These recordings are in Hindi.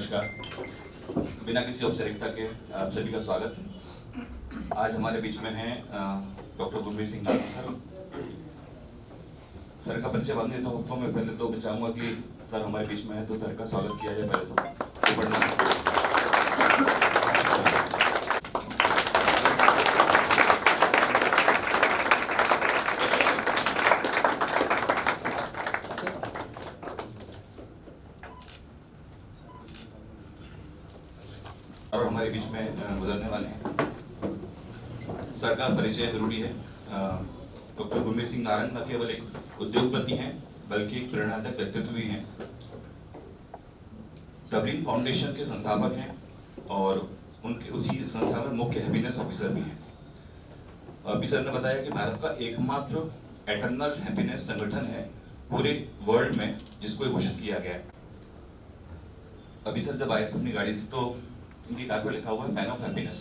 नमस्कार। बिना किसी औपचारिकता के आप सभी का स्वागत। आज हमारे बीच में हैं डॉक्टर गुरमीत सिंह नारंग सर का परिचय बाद में देता हूँ। तो मैं पहले तो चाहूँगा कि सर हमारे बीच में है तो सर का स्वागत किया जाए। पहले तो बढ़ना और हमारे बीच में गुजरने वाले हैं। सर का परिचय जरूरी है। डॉक्टर गुरमीत सिंह नारंग न केवल एक उद्योगपति हैं बल्कि एक प्रेरणादायक व्यक्तित्व भी हैं। तबलीग फाउंडेशन के संस्थापक हैं और उनके उसी संस्था में मुख्य हैप्पीनेस ऑफिसर भी हैं। अभी सर ने बताया कि भारत का एकमात्र एटर्नल हैप्पीनेस संगठन है पूरे वर्ल्ड में जिसको घोषित किया गया है। अभी सर जब आए थे अपनी गाड़ी से तो इनकी कार पर लिखा हुआ है मैन ऑफ हैप्पीनेस,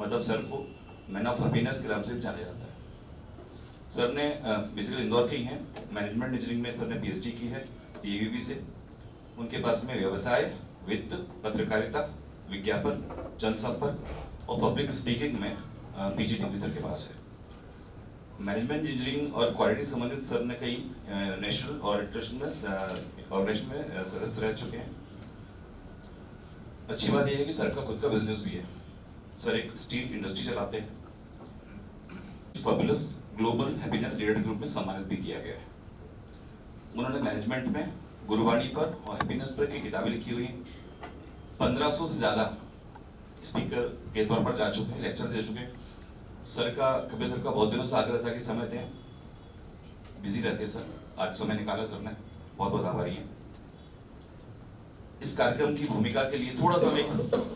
मतलब सर को मैन ऑफ हैप्पीनेस के नाम से जाना जाता है। सर ने बेसिकली इंदौर के ही हैं। मैनेजमेंट इंजीनियरिंग में सर ने पीएचडी की है डीएवीवी से। उनके पास में व्यवसाय, वित्त, पत्रकारिता, विज्ञापन, जनसंपर्क और पब्लिक स्पीकिंग में पीजी डिग्री सर के पास है। मैनेजमेंट इंजीनियरिंग और क्वालिटी संबंधित सर ने कई नेशनल और इंटरनेशनल ऑर्गेनाइजेशन में सदस्य रह चुके हैं। अच्छी बात यह है कि सर का खुद का बिजनेस भी है। सर एक स्टील इंडस्ट्री चलाते हैं। Fabulous global happiness leader group में सम्मानित भी किया गया है। उन्होंने मैनेजमेंट में गुरबाणी पर और हैप्पीनेस पर की किताबें लिखी हुई हैं। 1500 से ज्यादा स्पीकर के तौर पर जा चुके हैं, लेक्चर दे चुके हैं। सर का कभी सर का बहुत दिनों से आग्रह था कि समय दें, बिजी रहते हैं सर, आज समय निकाला सर ने, बहुत बहुत आभारी हैं। इस कार्यक्रम की भूमिका के लिए थोड़ा सा मैं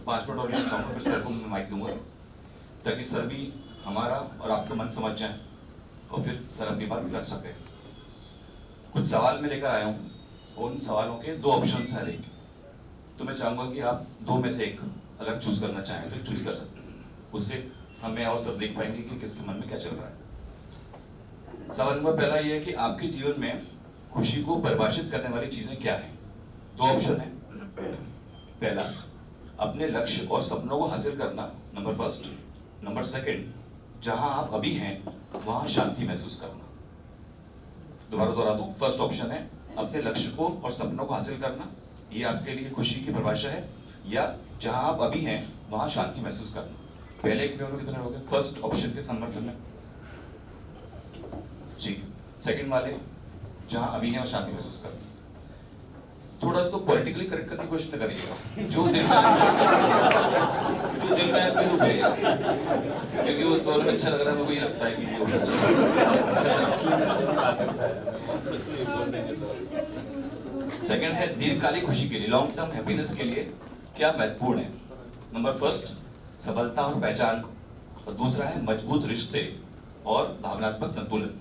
5 मिनट और चाहूँगा, फिर सर को मैं माइक दूंगा ताकि सर भी हमारा और आपका मन समझ जाए और फिर सर अपनी बात भी रख सके। कुछ सवाल मैं लेकर आया हूँ, उन सवालों के 2 ऑप्शन है एक, तो मैं चाहूँगा कि आप 2 में से एक अगर चूज करना चाहें तो चूज कर सकते हैं। उससे हमें और सब देख पाएंगे कि किसके मन में क्या चल रहा है। सवाल नंबर पहला ये है कि आपके जीवन में खुशी को परिभाषित करने वाली चीजें क्या हैं। 2 ऑप्शन है। पहला, अपने लक्ष्य और सपनों को हासिल करना, नंबर फर्स्ट। नंबर सेकंड, जहां आप अभी हैं वहां शांति महसूस करना। दोबारा दोहरा दूं, फर्स्ट ऑप्शन है अपने लक्ष्य को और सपनों को हासिल करना, ये आपके लिए खुशी की परिभाषा है, या जहां आप अभी हैं वहां शांति महसूस करना। पहले एक में कितने हो गए फर्स्ट ऑप्शन के समर्थन में जी। सेकंड वाले जहां अभी हैं और शांति महसूस करना। थोड़ा इसको पॉलिटिकली करेक्ट करने की कोशिश न करिएगा, जो दिल में अपने रूप है, क्योंकि वो दोनों में अच्छा लग रहा है, मुझे ये लगता है कि ये सेकंड है दीर्घकालिक खुशी के लिए, लॉन्ग टर्म हैप्पीनेस के लिए क्या महत्वपूर्ण है। नंबर फर्स्ट, सफलता और पहचान, और दूसरा है मजबूत रिश्ते और भावनात्मक संतुलन।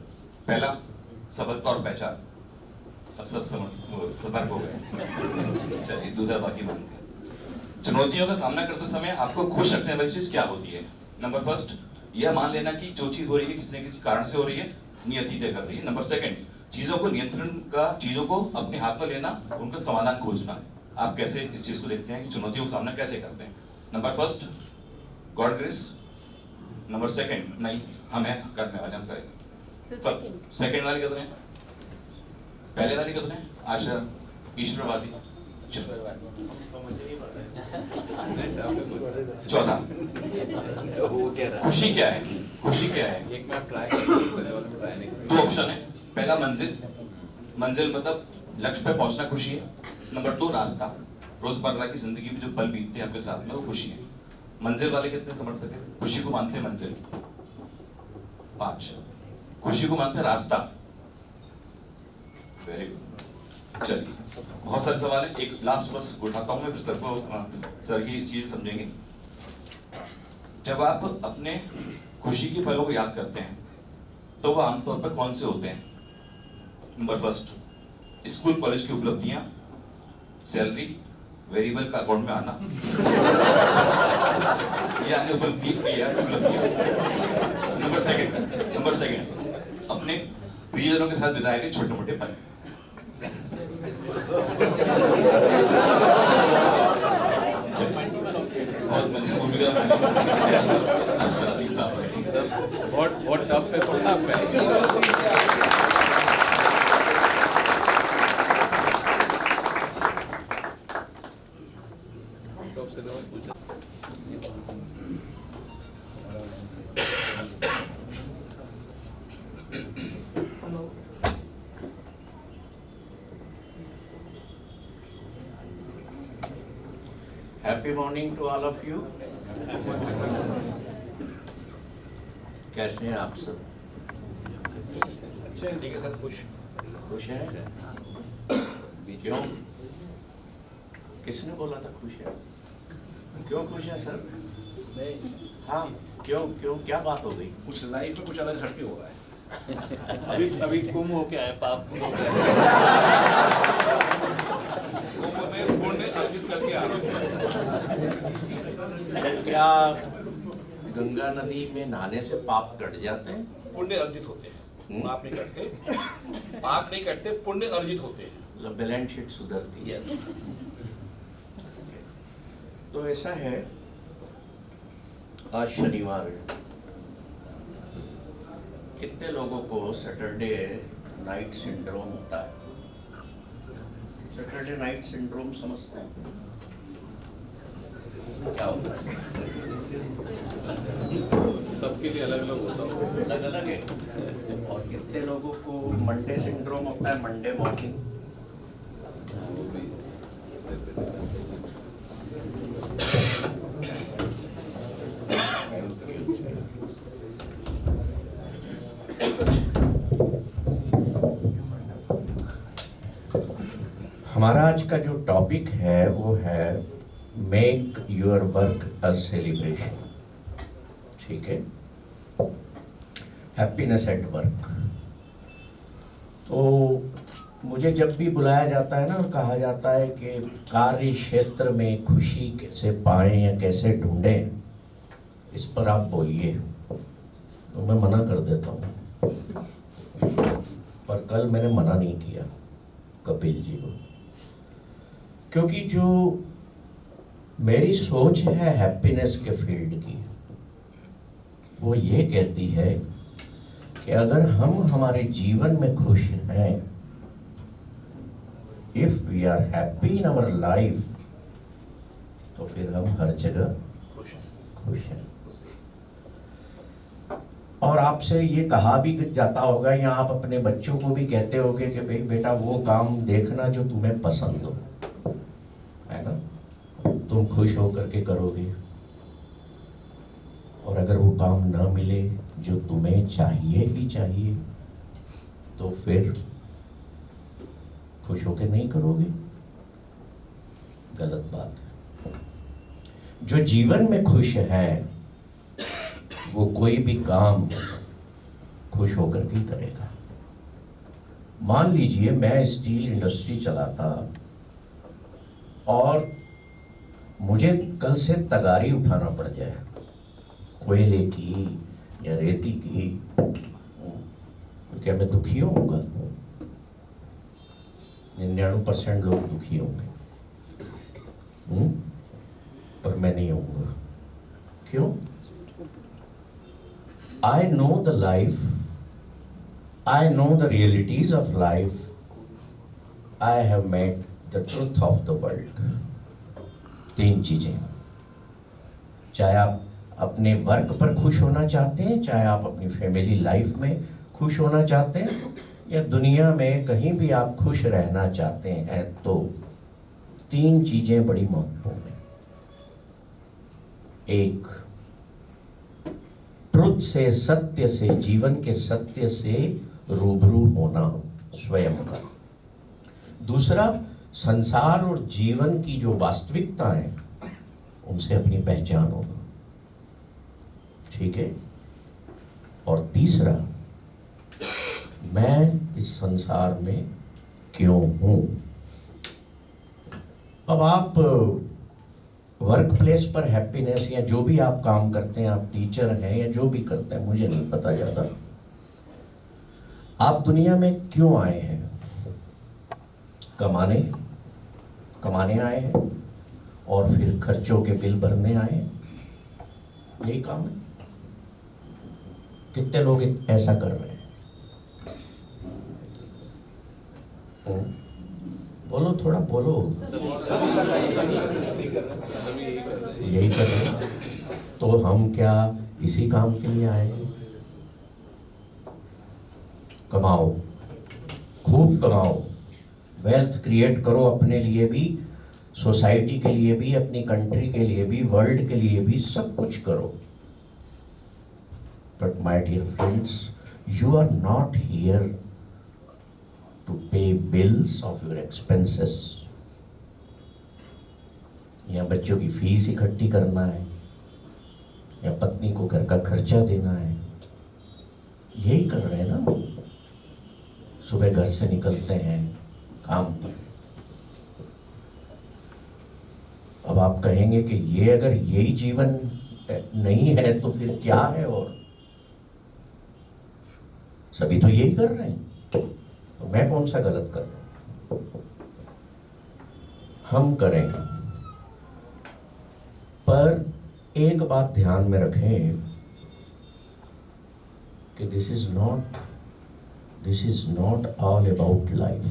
पहला, सफलता और पहचान, अब सब सतर्क हो गए। चलिए दूसरा बाकी मानते हैं। चुनौतियों का सामना करते समय आपको खुश रखने वाली चीज क्या होती है। नंबर फर्स्ट, यह मान लेना कि जो चीज हो रही है किसी न किसी कारण से हो रही है, नियति तय कर रही है। नंबर सेकंड, चीजों को नियंत्रण का, चीजों को अपने हाथ में लेना, उनका समाधान खोजना। आप कैसे इस चीज को देखते हैं कि चुनौतियों का सामना कैसे करते हैं। Number first, God grace. Number second, नहीं हम हैं करने वाले, हम करेंगे। सेकंड वाले कितने हैं, पहले वाली कितने हैं, आशा ईश्वरवादी। 14, खुशी क्या है, खुशी क्या है। 2 ऑप्शन है। पहला, मंजिल, मंजिल मतलब लक्ष्य पे पहुंचना खुशी है। नंबर 2, रास्ता, रोजमर्रा की जिंदगी में जो पल बीतते हैं आपके साथ में वो खुशी है। मंजिल वाले कितने समर्थक है, खुशी को मानते हैं मंजिल। 5, खुशी को मानते हैं रास्ता। Very good. चलिए बहुत सारे सवाल है, एक लास्ट बस उठाता हूं मैं, फिर सर को सर की चीज समझेंगे। जब आप अपने खुशी के पलों को याद करते हैं तो वो आमतौर पर कौन से होते हैं। नंबर फर्स्ट, स्कूल कॉलेज की उपलब्धियां, सैलरी, वेरिएबल का अकाउंट में आना, ये अन्य उपलब्धियां। नंबर सेकंड, अपने प्रियजनों के साथ बिताए गए छोटे मोटे पल। बिना बहुत टफ पे पड़ता है। Happy morning to all of you. कैसे हैं आप सब? अच्छे हैं, ठीक है सर, खुश हैं? क्यों? किसने बोला था खुश है? क्यों खुश है सर? नहीं, हाँ, क्यों क्यों क्या बात हो गई? कुछ लाइफ में कुछ अलग हटके हो रहा है। अभी कुंभ होके आए, पाप कुंभ में पुण्य अर्जित करके आ रहे हैं। क्या गंगा नदी में नहाने से पाप कट जाते हैं? पुण्य अर्जित होते हैं, पाप नहीं कटते। पाप नहीं कटते, पुण्य अर्जित होते हैं। मतलब बैलेंस शीट सुधरती है। यस। तो ऐसा है, आज शनिवार है। कितने लोगों को सैटरडे नाइट सिंड्रोम होता है? सैटरडे नाइट सिंड्रोम समझते हैं क्या होता है? सबके लिए अलग अलग होता है। अलग अलग है। और कितने लोगों को मंडे सिंड्रोम होता है? Monday morning. हमारा आज का जो टॉपिक है वो है make your work a celebration. ठीक है, हैप्पीनेस एट वर्क। तो मुझे जब भी बुलाया जाता है ना और कहा जाता है कि कार्य क्षेत्र में खुशी कैसे पाएं या कैसे ढूंढें, इस पर आप बोलिए, तो मैं मना कर देता हूँ। पर कल मैंने मना नहीं किया कपिल जी को, क्योंकि जो मेरी सोच है हैप्पीनेस के फील्ड की, वो ये कहती है कि अगर हम हमारे जीवन में खुश हैं, if we are happy in our life, तो फिर हम हर जगह खुश हैं। और आपसे ये कहा भी जाता होगा या आप अपने बच्चों को भी कहते होगे कि भाई बेटा वो काम देखना जो तुम्हें पसंद हो, है ना, तुम खुश होकर के करोगे। और अगर वो काम ना मिले जो तुम्हें चाहिए ही चाहिए, तो फिर खुश होकर नहीं करोगे। गलत बात है। जो जीवन में खुश है वो कोई भी काम खुश होकर के करेगा। मान लीजिए मैं स्टील इंडस्ट्री चलाता और मुझे कल से तगारी उठाना पड़ जाए, कोयले की या रेती की, तो क्या मैं दुखी होऊंगा? 99% लोग दुखी होंगे, पर मैं नहीं होऊंगा। क्यों? I know the life, I know the realities of life, I have met the truth of the world। 3 चीजें, चाहे आप अपने वर्क पर खुश होना चाहते हैं, चाहे आप अपनी फैमिली लाइफ में खुश होना चाहते हैं, या दुनिया में कहीं भी आप खुश रहना चाहते हैं, तो 3 चीजें बड़ी महत्वपूर्ण हैं। एक, ट्रुथ से, सत्य से, जीवन के सत्य से रूबरू होना स्वयं का। दूसरा, संसार और जीवन की जो वास्तविकता है उनसे अपनी पहचान होना। ठीक है। और तीसरा, मैं इस संसार में क्यों हूं। अब आप वर्क प्लेस पर हैप्पीनेस या जो भी आप काम करते हैं, आप टीचर हैं या जो भी करते हैं, मुझे नहीं पता ज़्यादा, आप दुनिया में क्यों आए हैं? कमाने आए हैं और फिर खर्चों के बिल भरने आए हैं, यही काम है। कितने लोग ऐसा कर रहे हैं? बोलो, थोड़ा बोलो। यही कर रहे हैं। तो हम क्या इसी काम के लिए आए हैं? कमाओ, खूब कमाओ, वेल्थ क्रिएट करो, अपने लिए भी, सोसाइटी के लिए भी, अपनी कंट्री के लिए भी, वर्ल्ड के लिए भी, सब कुछ करो। But my dear friends, you are not here to pay bills of your expenses। या बच्चों की फीस इकट्ठी करना है, या पत्नी को घर का खर्चा देना है, यही कर रहे हैं ना। सुबह घर से निकलते हैं काम पर। अब आप कहेंगे कि ये अगर यही जीवन नहीं है तो फिर क्या है? और सभी तो यही कर रहे हैं, तो मैं कौन सा गलत कर रहा हूं? हम करेंगे, पर एक बात ध्यान में रखें कि this is not all about life.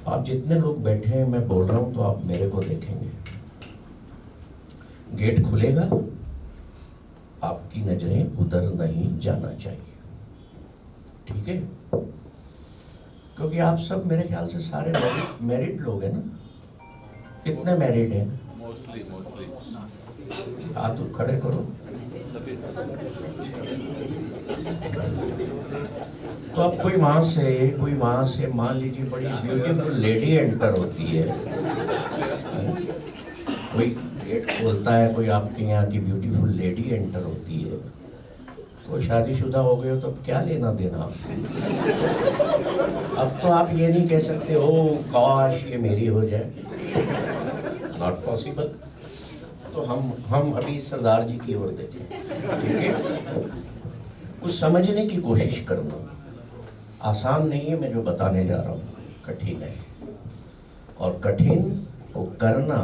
आप जितने लोग बैठे हैं, मैं बोल रहा हूं तो आप मेरे को देखेंगे। गेट खुलेगा, आपकी नजरें उधर नहीं जाना चाहिए, ठीक है? क्योंकि आप सब मेरे ख्याल से सारे मैरिड लोग हैं ना? कितने मैरिड हैं? मोस्टली हाथ तो खड़े करो। तो अब कोई वहां से मान लीजिए बड़ी ब्यूटीफुल लेडी एंटर होती है, कोई गेट खोलता है, कोई आपके यहाँ की ब्यूटीफुल लेडी एंटर होती है, तो शादीशुदा हो गए हो तो अब क्या लेना देना? अब तो आप ये नहीं कह सकते हो काश ये मेरी हो जाए, नॉट पॉसिबल। तो हम अभी सरदार जी की ओर देखें, ठीक है? कुछ समझने की कोशिश करना। आसान नहीं है, मैं जो बताने जा रहा हूँ, कठिन है। और कठिन को करना,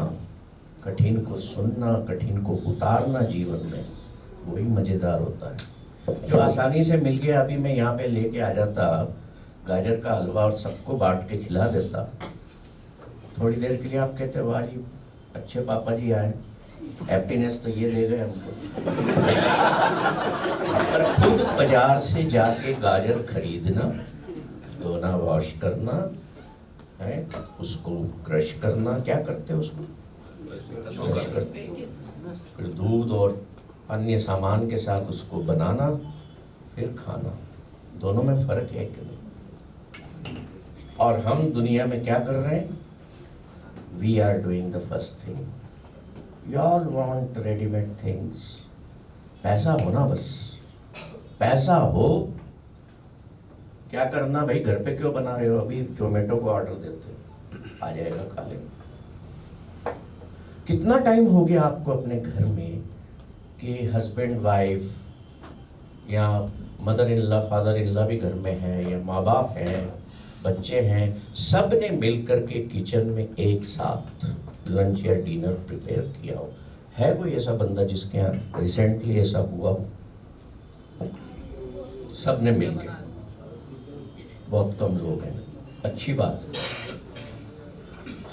कठिन को सुनना, कठिन को उतारना जीवन में, वही मजेदार होता है। जो आसानी से मिल गया, अभी मैं यहाँ पे लेके आ जाता गाजर का हलवा और सबको बांट के खिला देता, थोड़ी देर के लिए आप कहते वाह जी अच्छे पापा जी आए, हैप्पीनेस तो ये दे गए हमको। पर खुद बाजार से जाके गाजर खरीदना, धोना, वॉश करना है, उसको क्रश करना, क्या करते हैं उसको? फिर दूध और अन्य सामान के साथ उसको बनाना, फिर खाना, दोनों में फर्क है कि नहीं? और हम दुनिया में क्या कर रहे हैं? We are doing the first thing. You all want readymade things. पैसा हो ना, बस पैसा हो। क्या करना भाई, घर पे क्यों बना रहे हो? अभी जोमेटो को ऑर्डर देते हो, आ जाएगा, खा लेंगे। कितना टाइम हो गया आपको अपने घर में कि हस्बैंड वाइफ या mother in law father in law भी घर में है, या माँ बाप हैं, बच्चे हैं, सब ने मिलकर के किचन में एक साथ लंच या डिनर प्रिपेयर किया हो? है कोई ऐसा बंदा जिसके यहाँ रिसेंटली ऐसा हुआ हो? सब ने मिलकर, बहुत कम लोग हैं, अच्छी बात है।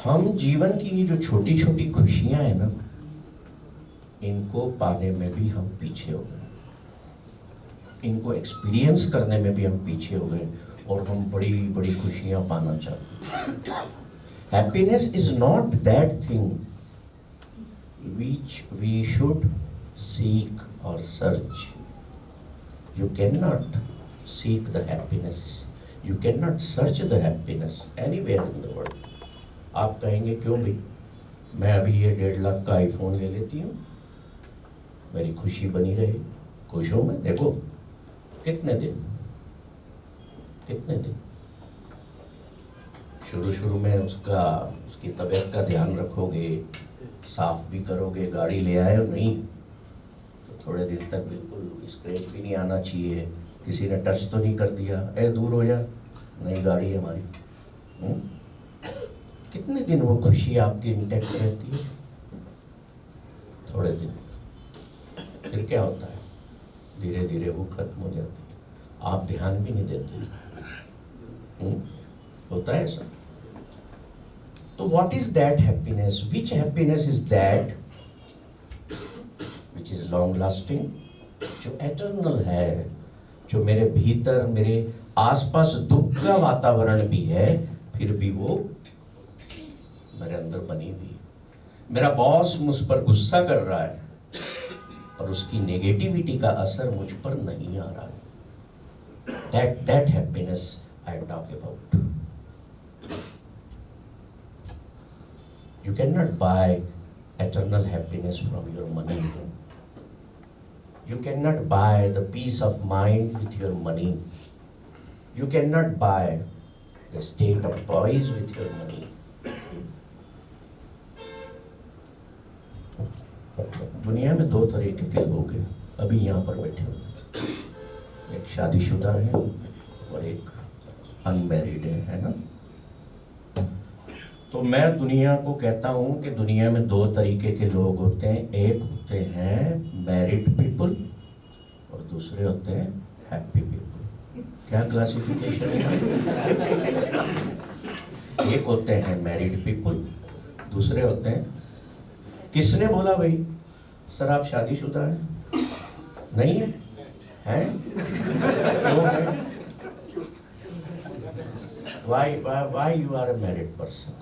हम जीवन की ये जो छोटी छोटी खुशियां हैं ना, इनको पाने में भी हम पीछे हो गए, इनको एक्सपीरियंस करने में भी हम पीछे हो गए, और हम बड़ी बड़ी खुशियां पाना चाहते हैं। Happiness is not that thing which we should seek or search. You cannot seek the happiness, you cannot search the happiness anywhere in the world. आप कहेंगे क्यों भाई, मैं अभी ये 1.5 लाख का आईफोन ले लेती हूँ, मेरी खुशी बनी रहे, खुश हूँ मैं। देखो कितने दिन शुरू में उसकी तबीयत का ध्यान रखोगे, साफ भी करोगे, गाड़ी ले आए हो नहीं तो थोड़े दिन तक बिल्कुल स्क्रैच भी नहीं आना चाहिए, किसी ने टच तो नहीं कर दिया, दूर हो जा, नई गाड़ी है हमारी। कितने दिन वो खुशी आपकी इंटैक्ट रहती है? फिर क्या होता है, धीरे धीरे वो खत्म हो जाती है, आप ध्यान भी नहीं देते। होता है ऐसा। तो what is that happiness? Which happiness is that which is long lasting, जो एटर्नल है, जो मेरे भीतर, मेरे आसपास दुख का वातावरण भी है, फिर भी वो मेरे अंदर बनी हुई है। मेरा बॉस मुझ पर गुस्सा कर रहा है, पर उसकी नेगेटिविटी का असर मुझ पर नहीं आ रहा है। That happiness I talk about. You cannot buy eternal happiness from your money. You cannot buy the peace of mind with your money. You cannot buy the state of poise with your money. दुनिया में दो तरीके के लोग हैं अभी यहाँ पर बैठे हुए, एक शादीशुदा है और एक अनमैरिड है ना। तो मैं दुनिया को कहता हूँ कि दुनिया में दो तरीके के लोग होते हैं, एक होते हैं मैरिड पीपल और दूसरे होते हैं हैप्पी पीपल। क्या क्लासिफिकेशन है? एक होते हैं मैरिड पीपल, दूसरे होते हैं, किसने बोला भाई सर आप शादीशुदा हैं? नहीं है? हैं? क्यों है? Why you are a married person?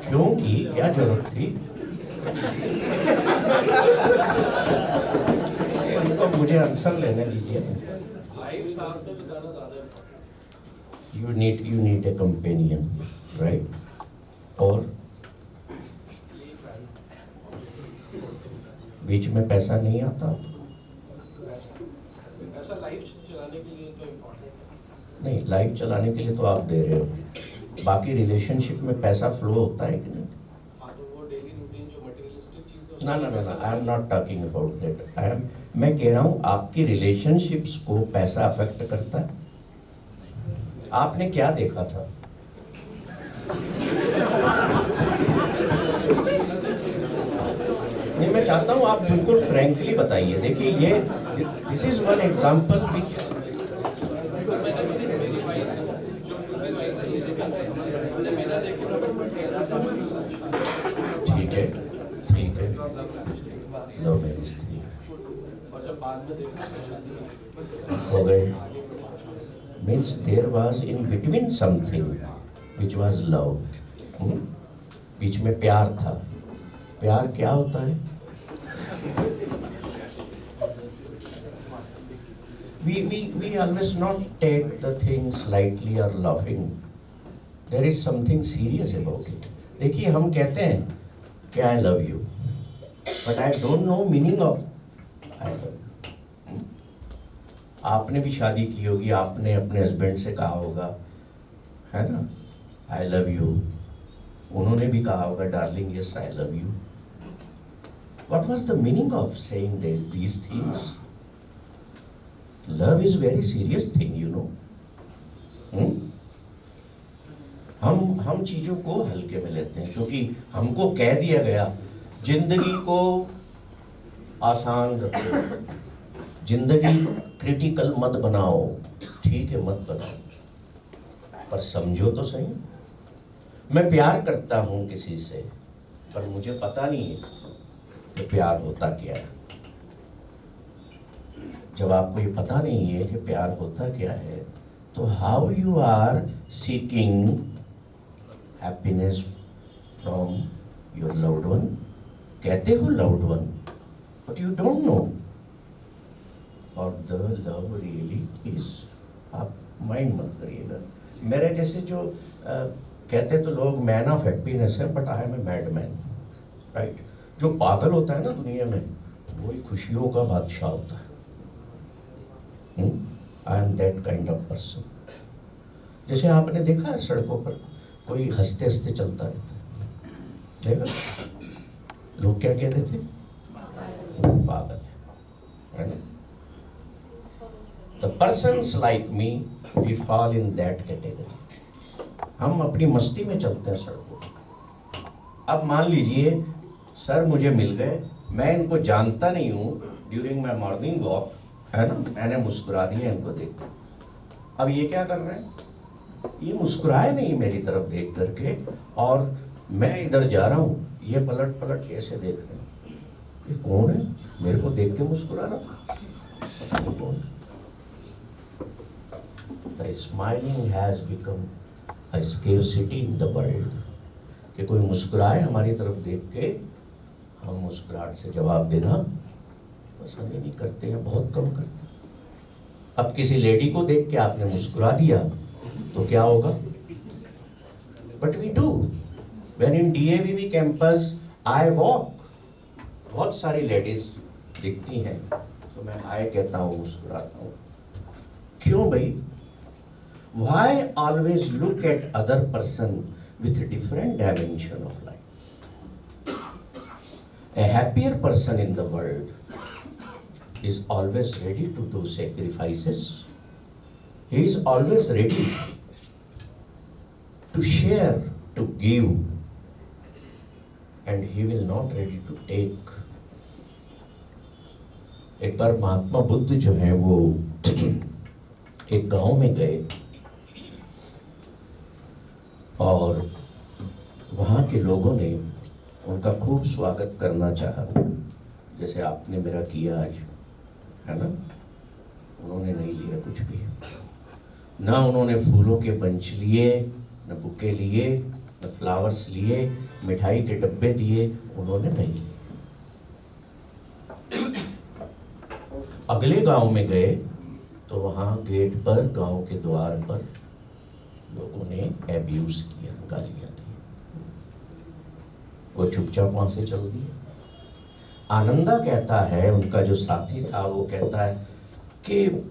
क्योंकि क्या जरूरत थी? इनको मुझे आंसर लेने दीजिए। लाइफ साथ में बिताना ज्यादा You need a companion, right? और बीच में पैसा नहीं आता। ऐसा लाइफ चलाने के लिए तो इम्पोर्टेंट है। नहीं, लाइफ चलाने के लिए तो आप दे रहे हो, बाकी रिलेशनशिप में पैसा फ्लो होता है कि नहीं? हाँ, तो वो डेली रूटीन जो मटेरियलिस्टिक चीज है ना, I am not talking about that. मैं कह रहा हूँ आपकी रिलेशनशिप्स को पैसा अफेक्ट करता है? आपने क्या देखा था? नहीं, मैं चाहता हूँ आप बिल्कुल फ्रैंकली बताइए। देखिए ये दिस इज वन एग्जांपल विच ठीक है लव मैरिज थी और जब बाद में देखा तो शादी हो गए, means there was in between something which was love. बीच में प्यार था। प्यार क्या होता है? We always not take the things lightly or laughing. There is something serious about it. देखिए हम कहते हैं कि I love you, but I don't know meaning of I love you. आपने भी शादी की होगी, आपने अपने हस्बैंड से कहा होगा, है ना, I love you. उन्होंने भी कहा होगा darling yes I love you. What was the meaning of saying these things? Love is very serious thing, you know. हम चीजों को हल्के में लेते हैं क्योंकि हमको कह दिया गया जिंदगी को आसान रखो, जिंदगी क्रिटिकल मत बनाओ। ठीक है, मत बनाओ, पर समझो तो सही। मैं प्यार करता हूं किसी से, पर मुझे पता नहीं है कि प्यार होता क्या है। जब आपको ये पता नहीं है कि प्यार होता क्या है, तो how you are seeking happiness from your loved one. कहते हो loved one, but you don't know और द लव रियली इज। आप माइंड मत करिएगा। मेरे जैसे जो कहते तो लोग मैन ऑफ हैप्पीनेस है, but I am a mad man, right. जो पागल होता है ना दुनिया में, वही खुशियों का बादशाह होता है। I M that kind of person. जैसे आपने देखा है सड़कों पर कोई हंसते हंसते चलता रहता है, देखा लोग क्या कहते थे? पागल है ना। The persons like me, we fall in that category. हम अपनी मस्ती में चलते हैं सड़कों पर। अब मान लीजिए सर मुझे मिल गए, मैं इनको जानता नहीं हूँ, ड्यूरिंग माई मॉर्निंग वॉक, है ना, मैंने मुस्कुरा दिया इनको देख कर। अब ये क्या कर रहे हैं, ये मुस्कुराए नहीं मेरी तरफ देख करके, और मैं इधर जा रहा हूँ, ये पलट पलट कैसे देख रहे हैं, ये कौन है, मेरे को देख के मुस्कुरा रहा, पता नहीं कौन। The smiling has become a scarcity in the world, कि कोई मुस्कुराए हमारी तरफ देख के, हम मुस्कुराहट से जवाब देना पसंद ही नहीं करते हैं, बहुत कम करते हैं। अब किसी लेडी को देख के आपने मुस्कुरा दिया तो क्या होगा, but we do when in DAVV campus I walk, बहुत सारी लेडीज दिखती हैं तो मैं हाय कहता हूँ, मुस्कुराता हूँ। क्यों भाई, why always look at other person with a different dimension of life? A happier person in the world is always ready to do sacrifices. He is always ready to share, to give, and he will not ready to take. एक बार महात्मा बुद्ध जो है वो एक गांव में गए और वहाँ के लोगों ने उनका खूब स्वागत करना चाहा, जैसे आपने मेरा किया आज, है ना। उन्होंने नहीं लिया कुछ भी, ना उन्होंने फूलों के बंच लिए, न बुके लिए, न फ्लावर्स लिए, मिठाई के डब्बे दिए, उन्होंने नहीं लिए। अगले गांव में गए तो वहाँ गेट पर, गांव के द्वार पर लोगों ने एब्यूज किया, गालियां दी, वो चुपचाप वहां से चल दिए। आनंदा कहता है, उनका जो साथी था, वो कहता है कि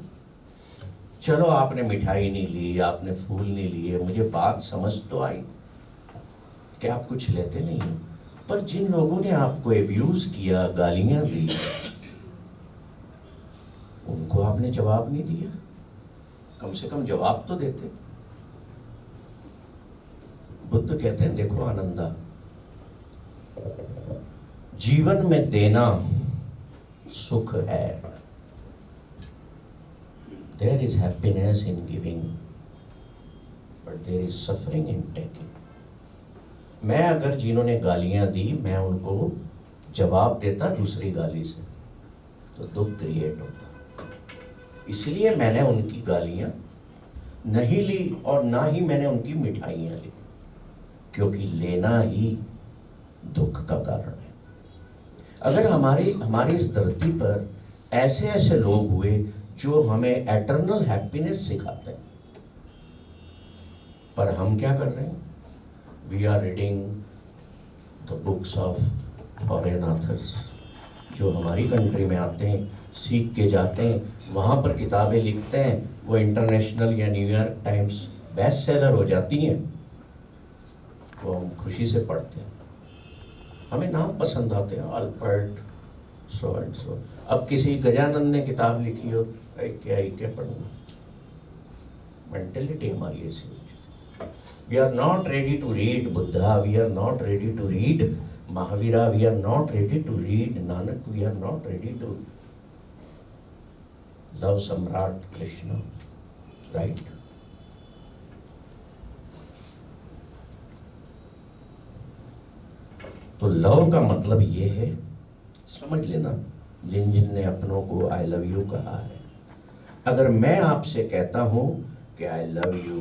चलो आपने मिठाई नहीं ली, आपने फूल नहीं लिए, मुझे बात समझ तो आई कि आप कुछ लेते नहीं हो, पर जिन लोगों ने आपको एब्यूज किया, गालियां दी, उनको आपने जवाब नहीं दिया, कम से कम जवाब तो देते। बुद्ध कहते हैं, देखो आनंदा, जीवन में देना सुख है, there is happiness in giving, but there is suffering in taking. मैं अगर जिन्होंने गालियां दी, मैं उनको जवाब देता दूसरी गाली से, तो दुख क्रिएट होता। इसलिए मैंने उनकी गालियां नहीं ली और ना ही मैंने उनकी मिठाइयां ली, क्योंकि लेना ही दुख का कारण है। अगर हमारी इस धरती पर ऐसे ऐसे लोग हुए जो हमें एटर्नल हैप्पीनेस सिखाते हैं, पर हम क्या कर रहे हैं, we are reading the books of foreign authors, जो हमारी कंट्री में आते हैं, सीख के जाते हैं, वहाँ पर किताबें लिखते हैं, वो इंटरनेशनल या न्यूयॉर्क टाइम्स बेस्ट सेलर हो जाती हैं, तो हम खुशी से पढ़ते हैं, हमें नाम पसंद आते हैं, अल्बर्ट सो एंड सो। अब किसी गजानंद ने किताब लिखी हो, क्या पढ़ूंगा, मेंटेलिटी हमारी ऐसी हो चुकी। We are not ready to read Buddha, we are not ready to read Mahavira, we are not ready to read Nanak, we are not ready to love Samrat Krishna, right. तो लव का मतलब ये है, समझ लेना, जिन जिन ने अपनों को आई लव यू कहा है, अगर मैं आपसे कहता हूं कि I love you,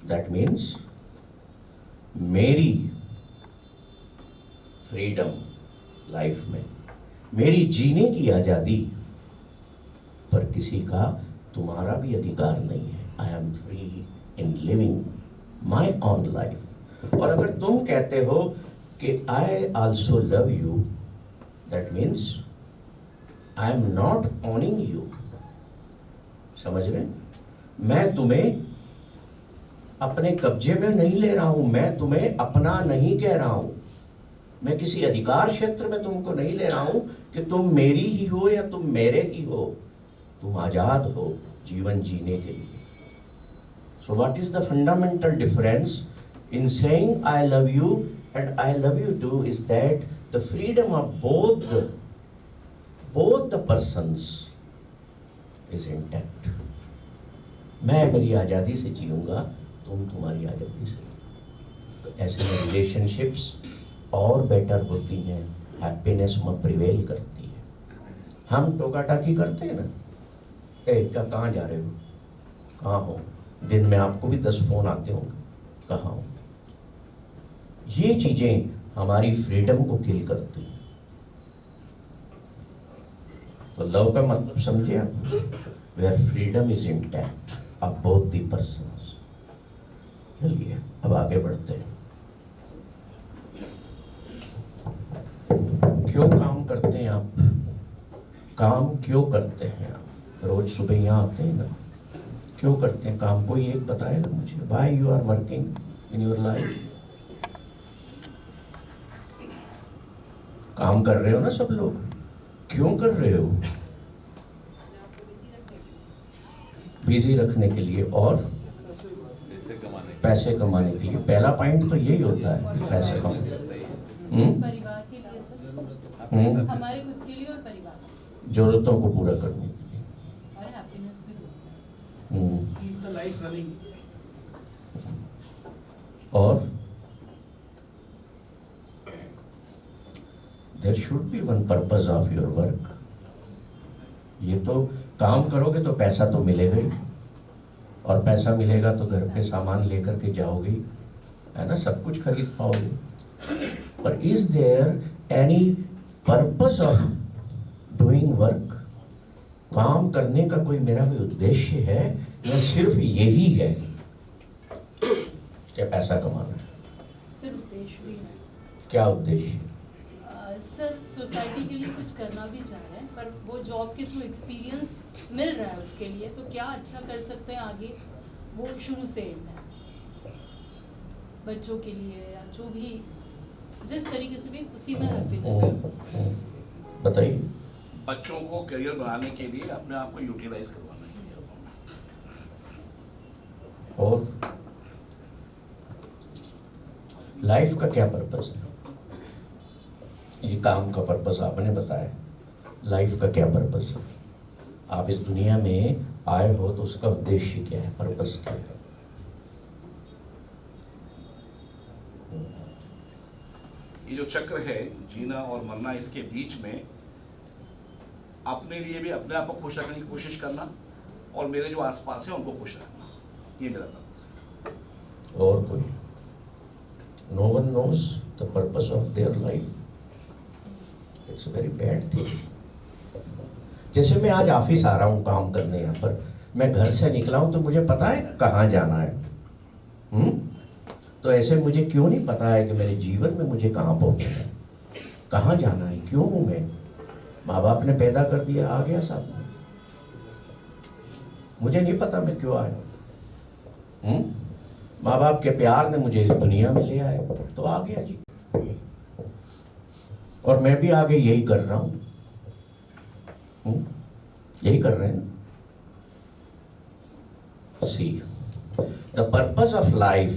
that means मेरी फ्रीडम लाइफ में, मेरी जीने की आज़ादी पर किसी का तुम्हारा भी अधिकार नहीं है। I M free in living my own life. और अगर तुम कहते हो कि I also love you, that means I am not owning you. समझ रहे, मैं तुम्हें अपने कब्जे में नहीं ले रहा हूं, मैं तुम्हें अपना नहीं कह रहा हूं, मैं किसी अधिकार क्षेत्र में तुमको नहीं ले रहा हूं कि तुम मेरी ही हो या तुम मेरे ही हो, तुम आजाद हो जीवन जीने के लिए। So what is the fundamental difference in saying I love you and I love you too is that the freedom of both the persons is intact. मैं मेरी आज़ादी से जीऊँगा, तुम तुम्हारी आज़ादी से। तो ऐसे में रिलेशनशिप्स और बेटर होती हैं, हैप्पीनेस में प्रिवेल करती है। हम टोका टाकी करते हैं ना, क्या कहाँ जा रहे हो, कहाँ हो, दिन में आपको भी 10 फोन आते होंगे, कहाँ हो। ये चीजें हमारी फ्रीडम को किल करती हैं। तो लव का मतलब समझे आप, where freedom is intact of both the persons. चलिए अब आगे बढ़ते हैं। क्यों काम करते हैं आप, काम क्यों करते हैं आप, रोज सुबह यहाँ आते हैं ना, क्यों करते हैं काम, कोई एक बताएगा मुझे, why you are working in your life. काम कर रहे हो ना सब लोग, क्यों कर रहे हो, बिजी रखने के लिए और पैसे कमाने के लिए। पहला पॉइंट तो यही होता है, पैसे कमाने, परिवार के लिए सर, हमारे खुद के लिए और परिवार, जरूरतों को पूरा करने के लिए और हैप्पीनेस भी होता है। Keep the life running. और there should be one purpose of your work. ये तो काम करोगे तो पैसा तो मिलेगा ही, और पैसा मिलेगा तो घर पे सामान लेकर के जाओगे, है ना, सब कुछ खरीद पाओगे। पर is there any purpose of doing work, काम करने का कोई मेरा भी उद्देश्य है या सिर्फ यही है कि पैसा कमाना है। सर उद्देश्य भी है। क्या उद्देश्य? सर सोसाइटी के लिए कुछ करना भी चाह रहे हैं, पर वो जॉब के थ्रू एक्सपीरियंस मिल रहा है उसके लिए, तो क्या अच्छा कर सकते हैं आगे, वो शुरू से है बच्चों के लिए या जो भी जिस तरीके से भी, उसी में हैप्पीनेस। बताइए। बच्चों को करियर बनाने के लिए अपने आप को यूटिलाइज करवाना है। और लाइफ का क्या पर्पस है? ये काम का पर्पस आपने बताया, लाइफ का क्या पर्पस है? आप इस दुनिया में आए हो तो उसका उद्देश्य क्या है, पर्पस क्या है? ये जो चक्र है जीना और मरना, इसके बीच में अपने लिए भी अपने आप को खुश रखने की कोशिश करना और मेरे जो आसपास है उनको खुश रखना, ये मेरा पर्पस है। और कोई? No one knows the purpose of their life. It's a very bad thing. जैसे मैं आज ऑफिस आ रहा हूँ काम करने, यहाँ पर मैं घर से निकला हूँ तो मुझे पता है कहाँ जाना है। तो ऐसे मुझे क्यों नहीं पता है कि मेरे जीवन में मुझे कहाँ पहुँचना है, कहाँ जाना है, क्यों हूँ मैं? माँ बाप ने पैदा कर दिया, आ गया साथ में, मुझे नहीं पता मैं क्यों आया। माँ बाप के प्यार ने मुझे इस दुनिया में ले आए तो आ गया जी, और मैं भी आगे यही कर रहा हूँ। यही कर रहे हैं। See the purpose of life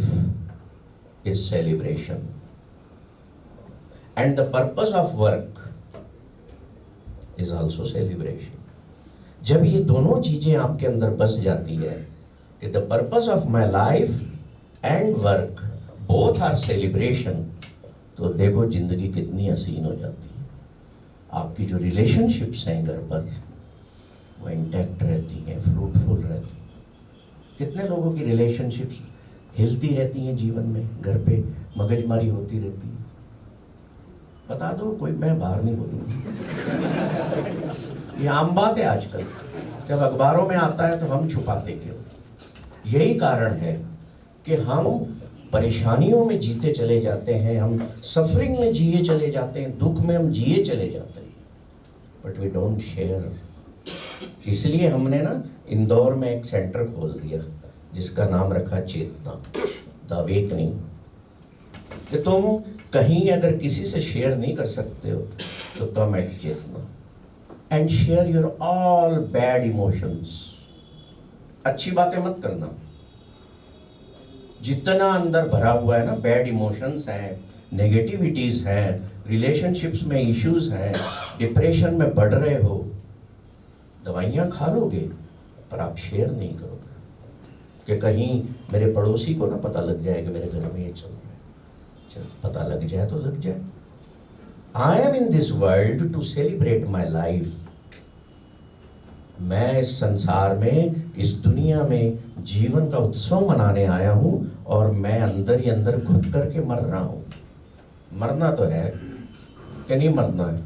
is celebration and the purpose of work is also celebration. जब ये दोनों चीजें आपके अंदर बस जाती है कि the purpose of my life and work both are celebration, तो देखो जिंदगी कितनी हसीन हो जाती है। आपकी जो रिलेशनशिप्स हैं घर पर वो इंटैक्ट रहती हैं, फ्रूटफुल रहती हैं। कितने लोगों की रिलेशनशिप्स हिलती रहती हैं जीवन में, घर पे मगजमारी होती रहती है। बता दो कोई, मैं बाहर नहीं बोलूँगी। ये आम बात है आजकल, जब अखबारों में आता है तो हम छुपाते क्यों? यही कारण है कि हम परेशानियों में जीते चले जाते हैं, हम सफरिंग में जिए चले जाते हैं, दुख में हम जिए चले जाते हैं, बट वी डोंट शेयर। इसलिए हमने ना इंदौर में एक सेंटर खोल दिया जिसका नाम रखा चेतना, द अवेकनिंग। कि तुम कहीं अगर किसी से शेयर नहीं कर सकते हो तो come at Chetna and share your all bad emotions. अच्छी बातें मत करना, जितना अंदर भरा हुआ है ना, बैड इमोशंस हैं, नेगेटिविटीज हैं, रिलेशनशिप्स में इश्यूज हैं, डिप्रेशन में बढ़ रहे हो, दवाइयाँ खा लोगे पर आप शेयर नहीं करोगे कि कहीं मेरे पड़ोसी को ना पता लग जाए कि मेरे घर में ये चल रहा है। चल पता लग जाए तो लग जाए। I am in this world to celebrate my life. मैं इस संसार में, इस दुनिया में जीवन का उत्सव मनाने आया हूं और मैं अंदर ही अंदर घुट करके मर रहा हूं। मरना तो है कि नहीं मरना है?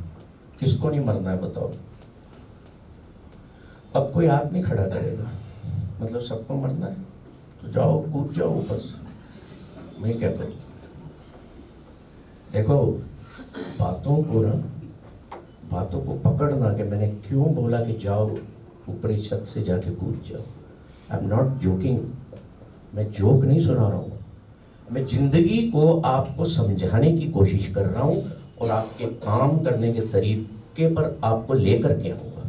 किसको नहीं मरना है बताओ? अब कोई हाथ नहीं खड़ा करेगा, मतलब सबको मरना है तो जाओ कूद जाओ ऊपर से। मैं क्या करूं? देखो बातों को पकड़ना कि मैंने क्यों बोला कि जाओ ऊपरी छत से जाके कूद जाओ। आई एम नॉट जोकिंग, मैं जोक नहीं सुना रहा हूँ, मैं जिंदगी को आपको समझाने की कोशिश कर रहा हूँ और आपके काम करने के तरीके पर आपको लेकर के आऊंगा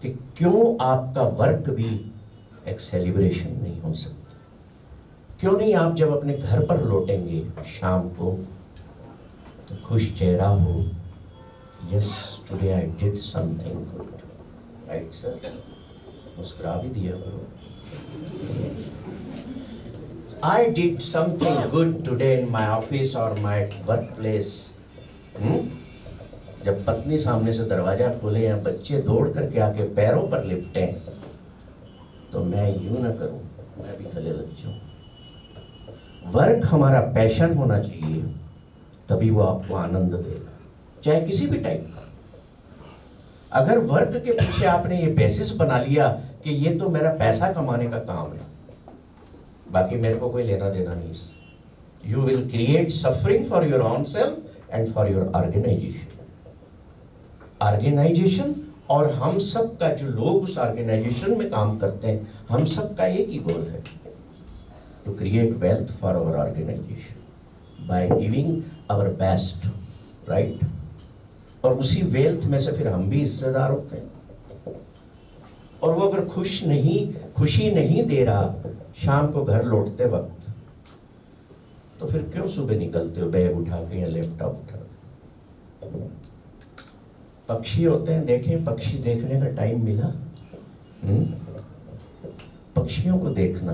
कि क्यों आपका वर्क भी एक सेलिब्रेशन नहीं हो सकता। क्यों नहीं आप जब अपने घर पर लौटेंगे शाम को तो खुश चेहरा हो, yes today I did something good, right sir? मुस्कुरा भी दिया करो। I did something good today in my office और माई वर्क प्लेस। जब पत्नी सामने से दरवाजा खोले या बच्चे दौड़ करके आके पैरों पर लिपटे तो मैं यूं ना करूं, मैं भी गले लग जाऊं। वर्क हमारा पैशन होना चाहिए, तभी वो आपको आनंद देगा, चाहे किसी भी टाइप का। अगर वर्क के पीछे आपने ये बेसिस बना लिया कि ये तो मेरा पैसा कमाने का काम है, बाकी मेरे को कोई लेना देना नहीं, you will create suffering for your own self and for your organisation. और हम सब का, जो लोग उस ऑर्गेनाइजेशन में काम करते हैं, हम सब का एक ही गोल है, to create wealth for our organisation by giving our best, right? और उसी वेल्थ में से फिर हम भी हिस्सेदार होते हैं। और वो अगर खुशी नहीं दे रहा शाम को घर लौटते वक्त, तो फिर क्यों सुबह निकलते हो बैग उठा के या लैपटॉप उठा के? पक्षी होते हैं, देखें पक्षी देखने का टाइम मिला? पक्षियों को देखना,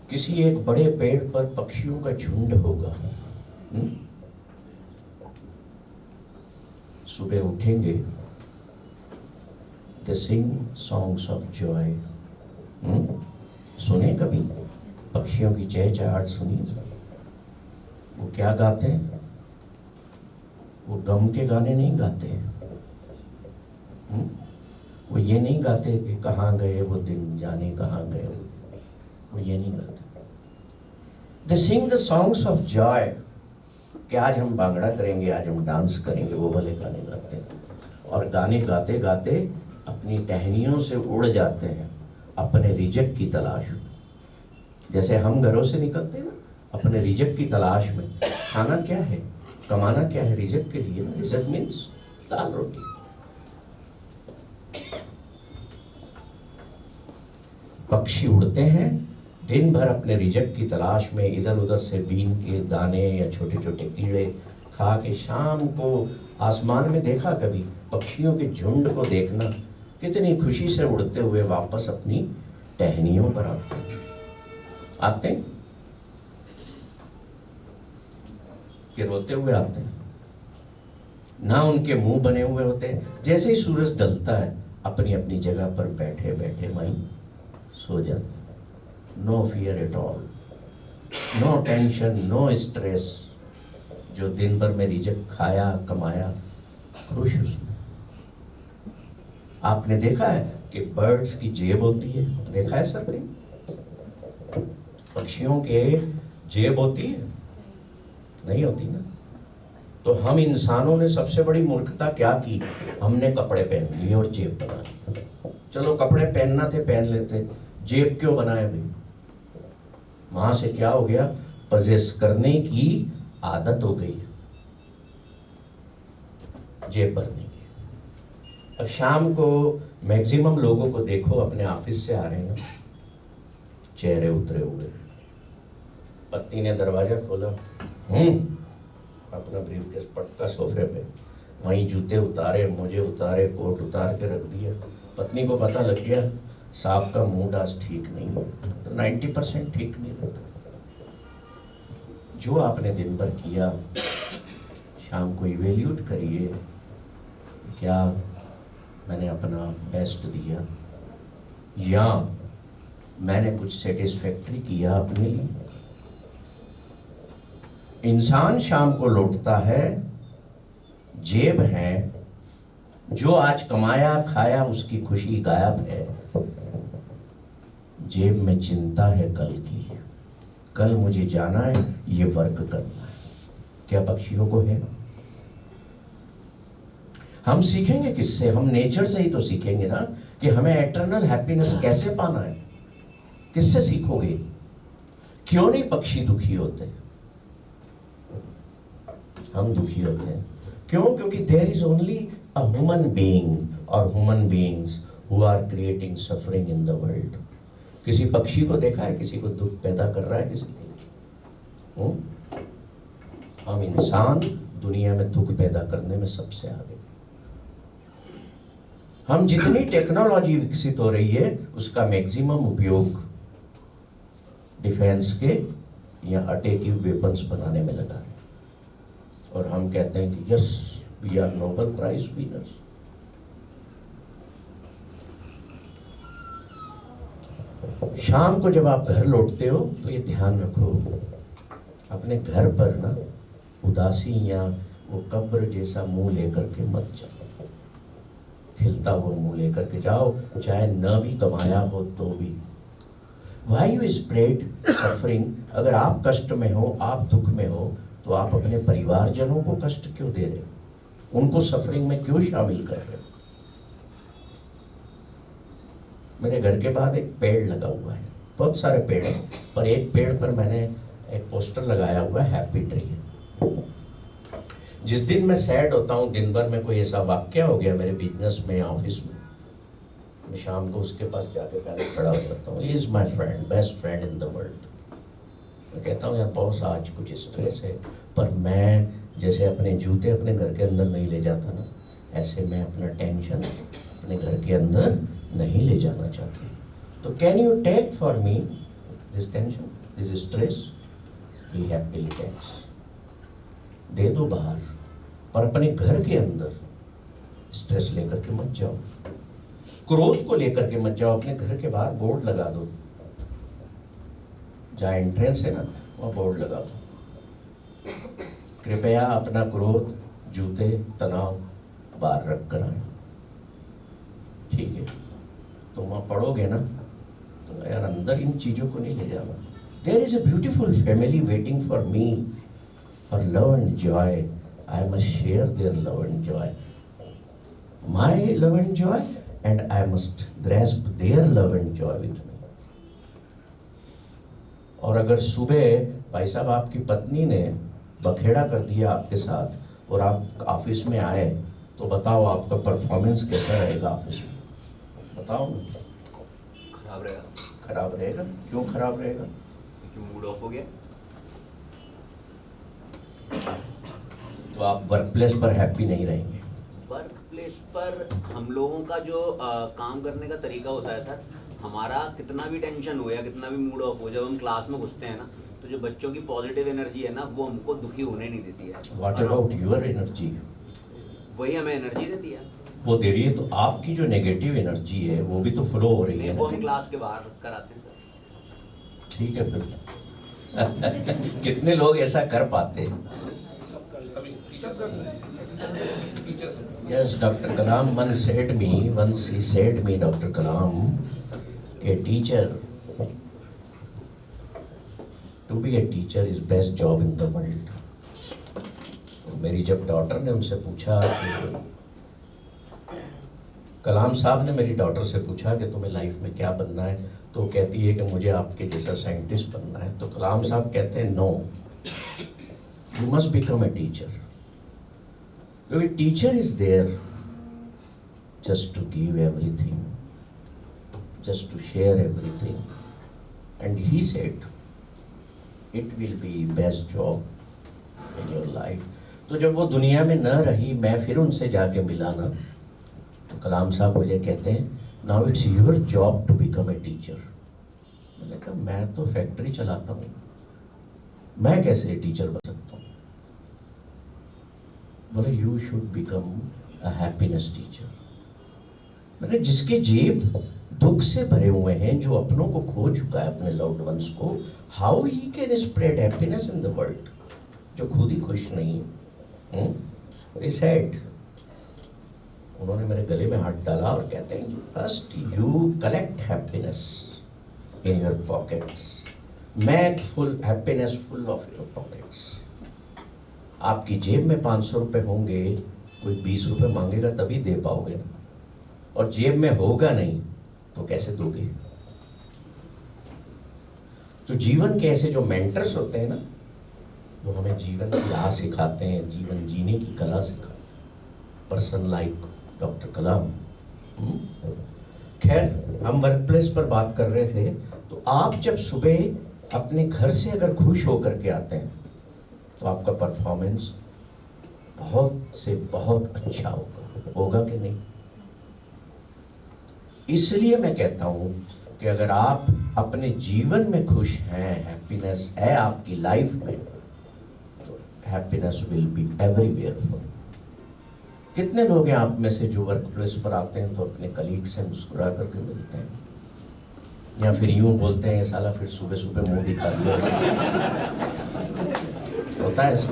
किसी एक बड़े पेड़ पर पक्षियों का झुंड होगा, सुबह उठेंगे, they sing songs of joy। सुने कभी पक्षियों की चहचहाट सुनी? वो क्या गाते हैं? वो गम के गाने नहीं गाते, वो ये नहीं गाते कि कहाँ गए वो दिन, जाने कहाँ गए, वो ये नहीं गाते। They sing the songs of joy, कि आज हम भांगड़ा करेंगे, आज हम डांस करेंगे, वो वाले गाने गाते हैं। और गाने गाते गाते अपनी टहनियों से उड़ जाते हैं अपने रिजक की तलाश में। जैसे हम घरों से निकलते हैं ना अपने रिजक की तलाश में। खाना क्या है, कमाना क्या है? रिजक के लिए ना। रिजक मीन्स दाल रोटी। पक्षी उड़ते हैं दिन भर अपने रिजक की तलाश में, इधर उधर से बीन के दाने या छोटे छोटे कीड़े खा के शाम को आसमान में देखा कभी पक्षियों के झुंड को देखना, कितनी खुशी से उड़ते हुए वापस अपनी टहनियों पर आते हैं कि रोते हुए आते हैं ना, उनके मुंह बने हुए होते हैं। जैसे ही सूरज ढलता है अपनी अपनी जगह पर बैठे बैठे वहीं सो जाते। No fear at all, no tension, no stress. जो दिन भर में रिजक खाया कमाया, खुश उसमें। आपने देखा है कि बर्ड्स की जेब होती है, देखा है सर? पक्षियों के जेब होती है? नहीं होती ना। तो हम इंसानों ने सबसे बड़ी मूर्खता क्या की? हमने कपड़े पहन लिए और जेब बना ली। चलो कपड़े पहनना थे पहन लेते, जेब क्यों बनाए भाई? वहां से क्या हो गया? पजेस करने की आदत हो गई, जेब भरने की। अब शाम को मैक्सिमम लोगों को देखो अपने ऑफिस से आ रहे हैं ना, चेहरे उतरे हुए। पत्नी ने दरवाजा खोला, अपना ब्रीफकेस पटका सोफे पे, वहीं जूते उतारे, मोजे उतारे, कोट उतार के रख दिया। पत्नी को पता लग गया साहब का मूड आज ठीक नहीं है, तो 90% ठीक नहीं रहता। जो आपने दिन भर किया, शाम को इवेल्यूट करिए, क्या मैंने अपना बेस्ट दिया या मैंने कुछ सेटिस्फैक्टरी किया अपने लिए। इंसान शाम को लौटता है, जेब है, जो आज कमाया खाया उसकी खुशी गायब है, जेब में चिंता है कल की, कल मुझे जाना है, ये वर्क करना है। क्या पक्षियों को है? हम सीखेंगे किससे? हम नेचर से ही तो सीखेंगे ना कि हमें एटर्नल हैप्पीनेस कैसे पाना है। किससे सीखोगे? क्यों नहीं पक्षी दुखी होते? हम दुखी होते हैं क्यों? क्योंकि there is only a human being और human beings who are creating suffering in the world. किसी पक्षी को देखा है किसी को दुख पैदा कर रहा है किसी को? हम इंसान दुनिया में दुख पैदा करने में सबसे आगे। हम जितनी टेक्नोलॉजी विकसित हो रही है उसका मैक्सिमम उपयोग डिफेंस के या अटैकिंग वेपन्स बनाने में लगा है, और हम कहते हैं कि yes we are Nobel prize winners. शाम को जब आप घर लौटते हो तो ये ध्यान रखो, अपने घर पर ना उदासी या वो कब्र जैसा मुंह लेकर के मत जाओ। खिलता हुआ मुंह लेकर के जाओ, चाहे न भी कमाया हो तो भी। Why you spread suffering? अगर आप कष्ट में हो, आप दुख में हो, तो आप अपने परिवारजनों को कष्ट क्यों दे रहे हो? उनको सफरिंग में क्यों शामिल कर रहे हो? मेरे घर के बाद एक पेड़ लगा हुआ है, बहुत सारे पेड़ हैं, पर एक पेड़ पर मैंने एक पोस्टर लगाया हुआ है, हैप्पी ट्री। जिस दिन मैं सैड होता हूँ, दिन भर में कोई ऐसा वाक्य हो गया मेरे बिजनेस में या ऑफिस में, मैं शाम को उसके पास जाके पहले खड़ा हो जाता हूँ। Is my friend, best friend in the world. मैं कहता हूँ यार बॉस आज कुछ स्ट्रेस है, पर मैं जैसे अपने जूते अपने घर के अंदर नहीं ले जाता ना, ऐसे मैं अपना टेंशन अपने घर के अंदर नहीं ले जाना चाहती। तो can you take for me this tension, this stress, be happily takes, दे दो बाहर, पर अपने घर के अंदर स्ट्रेस लेकर के मत जाओ, क्रोध को लेकर के मत जाओ। अपने घर के बाहर बोर्ड लगा दो, जहाँ एंट्रेंस है ना वहाँ बोर्ड लगा दो, कृपया अपना क्रोध, जूते, तनाव बाहर रख कर आए। ठीक है, तो वहाँ पढ़ोगे ना तो यार अंदर इन चीज़ों को नहीं ले जाना। There is a beautiful family waiting for me for love and joy, I must share their love and joy, my love and joy, and I must grasp their love and joy with me. और अगर सुबह भाई साहब आपकी पत्नी ने बखेड़ा कर दिया आपके साथ और आप ऑफिस में आए, तो बताओ आपका परफॉर्मेंस कैसा रहेगा ऑफिस में? बताओ। खराब रहेगा। खराब रहेगा। क्यों खराब रहेगा? क्योंकि मूड ऑफ हो गया। तो आप वर्क प्लेस पर हैप्पी नहीं रहेंगे। वर्क प्लेस पर हम लोगों का जो काम करने का तरीका होता है सर, हमारा कितना भी टेंशन हो या कितना भी मूड ऑफ हो, जब हम क्लास में घुसते हैं ना, तो जो बच्चों की पॉजिटिव एनर्जी है ना, वो हमको दुखी होने नहीं देती है। What about your energy? वही हमें एनर्जी देती है। वो दे रही है, तो आपकी जो नेगेटिव एनर्जी है वो भी तो फ्लो हो रही है वो हम ना। क्लास के बाहर कराते हैं सर। ठीक है फिर कितने लोग ऐसा कर पाते हैं? Yes, Dr. Kalam once said me, Dr. Kalam, a teacher, to be a teacher is best job in the world. मेरी जब डॉटर ने उनसे पूछा कि कलाम साहब ने मेरी डॉटर से पूछा कि तुम्हें लाइफ में क्या बनना है, तो कहती है कि मुझे आपके जैसा साइंटिस्ट बनना है। तो कलाम साहब कहते हैं no, you must become a teacher. क्योंकि teacher is there just to give everything, just to share everything. And he said, it will be best job in your life. तो जब वो दुनिया में न रही, मैं फिर उनसे जाके मिला ना, तो कलाम साहब मुझे कहते हैं, now it's your job to become a teacher. मैंने कहा मैं तो फैक्ट्री चलाता हूँ, मैं कैसे टीचर बन सकता हूँ? बोले you should become a happiness teacher. मैंने जिसके जेब दुख से भरे हुए हैं, जो अपनों को खो चुका है, अपने लव्ड वंस को, how he can spread happiness in the world, जो खुद ही खुश नहीं है। Very sad. उन्होंने मेरे गले में हाथ डाला और कहते हैं first you collect happiness in your pockets, make full happiness full of your pockets. आपकी जेब में 500 रुपये होंगे, कोई 20 रुपये मांगेगा तभी दे पाओगे ना, और जेब में होगा नहीं तो कैसे दोगे? तो जीवन के ऐसे जो मेंटर्स होते हैं ना, वो हमें जीवन की राह सिखाते हैं, जीवन जीने की कला सिखाते हैं। पर्सन लाइक डॉक्टर कलाम। खैर, हम वर्क प्लेस पर बात कर रहे थे, तो आप जब सुबह अपने घर से अगर खुश होकर के आते हैं तो आपका परफॉर्मेंस बहुत से बहुत अच्छा होगा कि नहीं? इसलिए मैं कहता हूं कि अगर आप अपने जीवन में खुश हैं, हैप्पीनेस है आपकी लाइफ में, तो happiness will be everywhere for you. कितने लोग हैं आप में से जो वर्क प्लेस पर आते हैं तो अपने कलीग से मुस्कुरा करके मिलते हैं, या फिर यूं बोलते हैं साला फिर सुबह सुबह मुंह दिखा दिया? होता है ऐसा?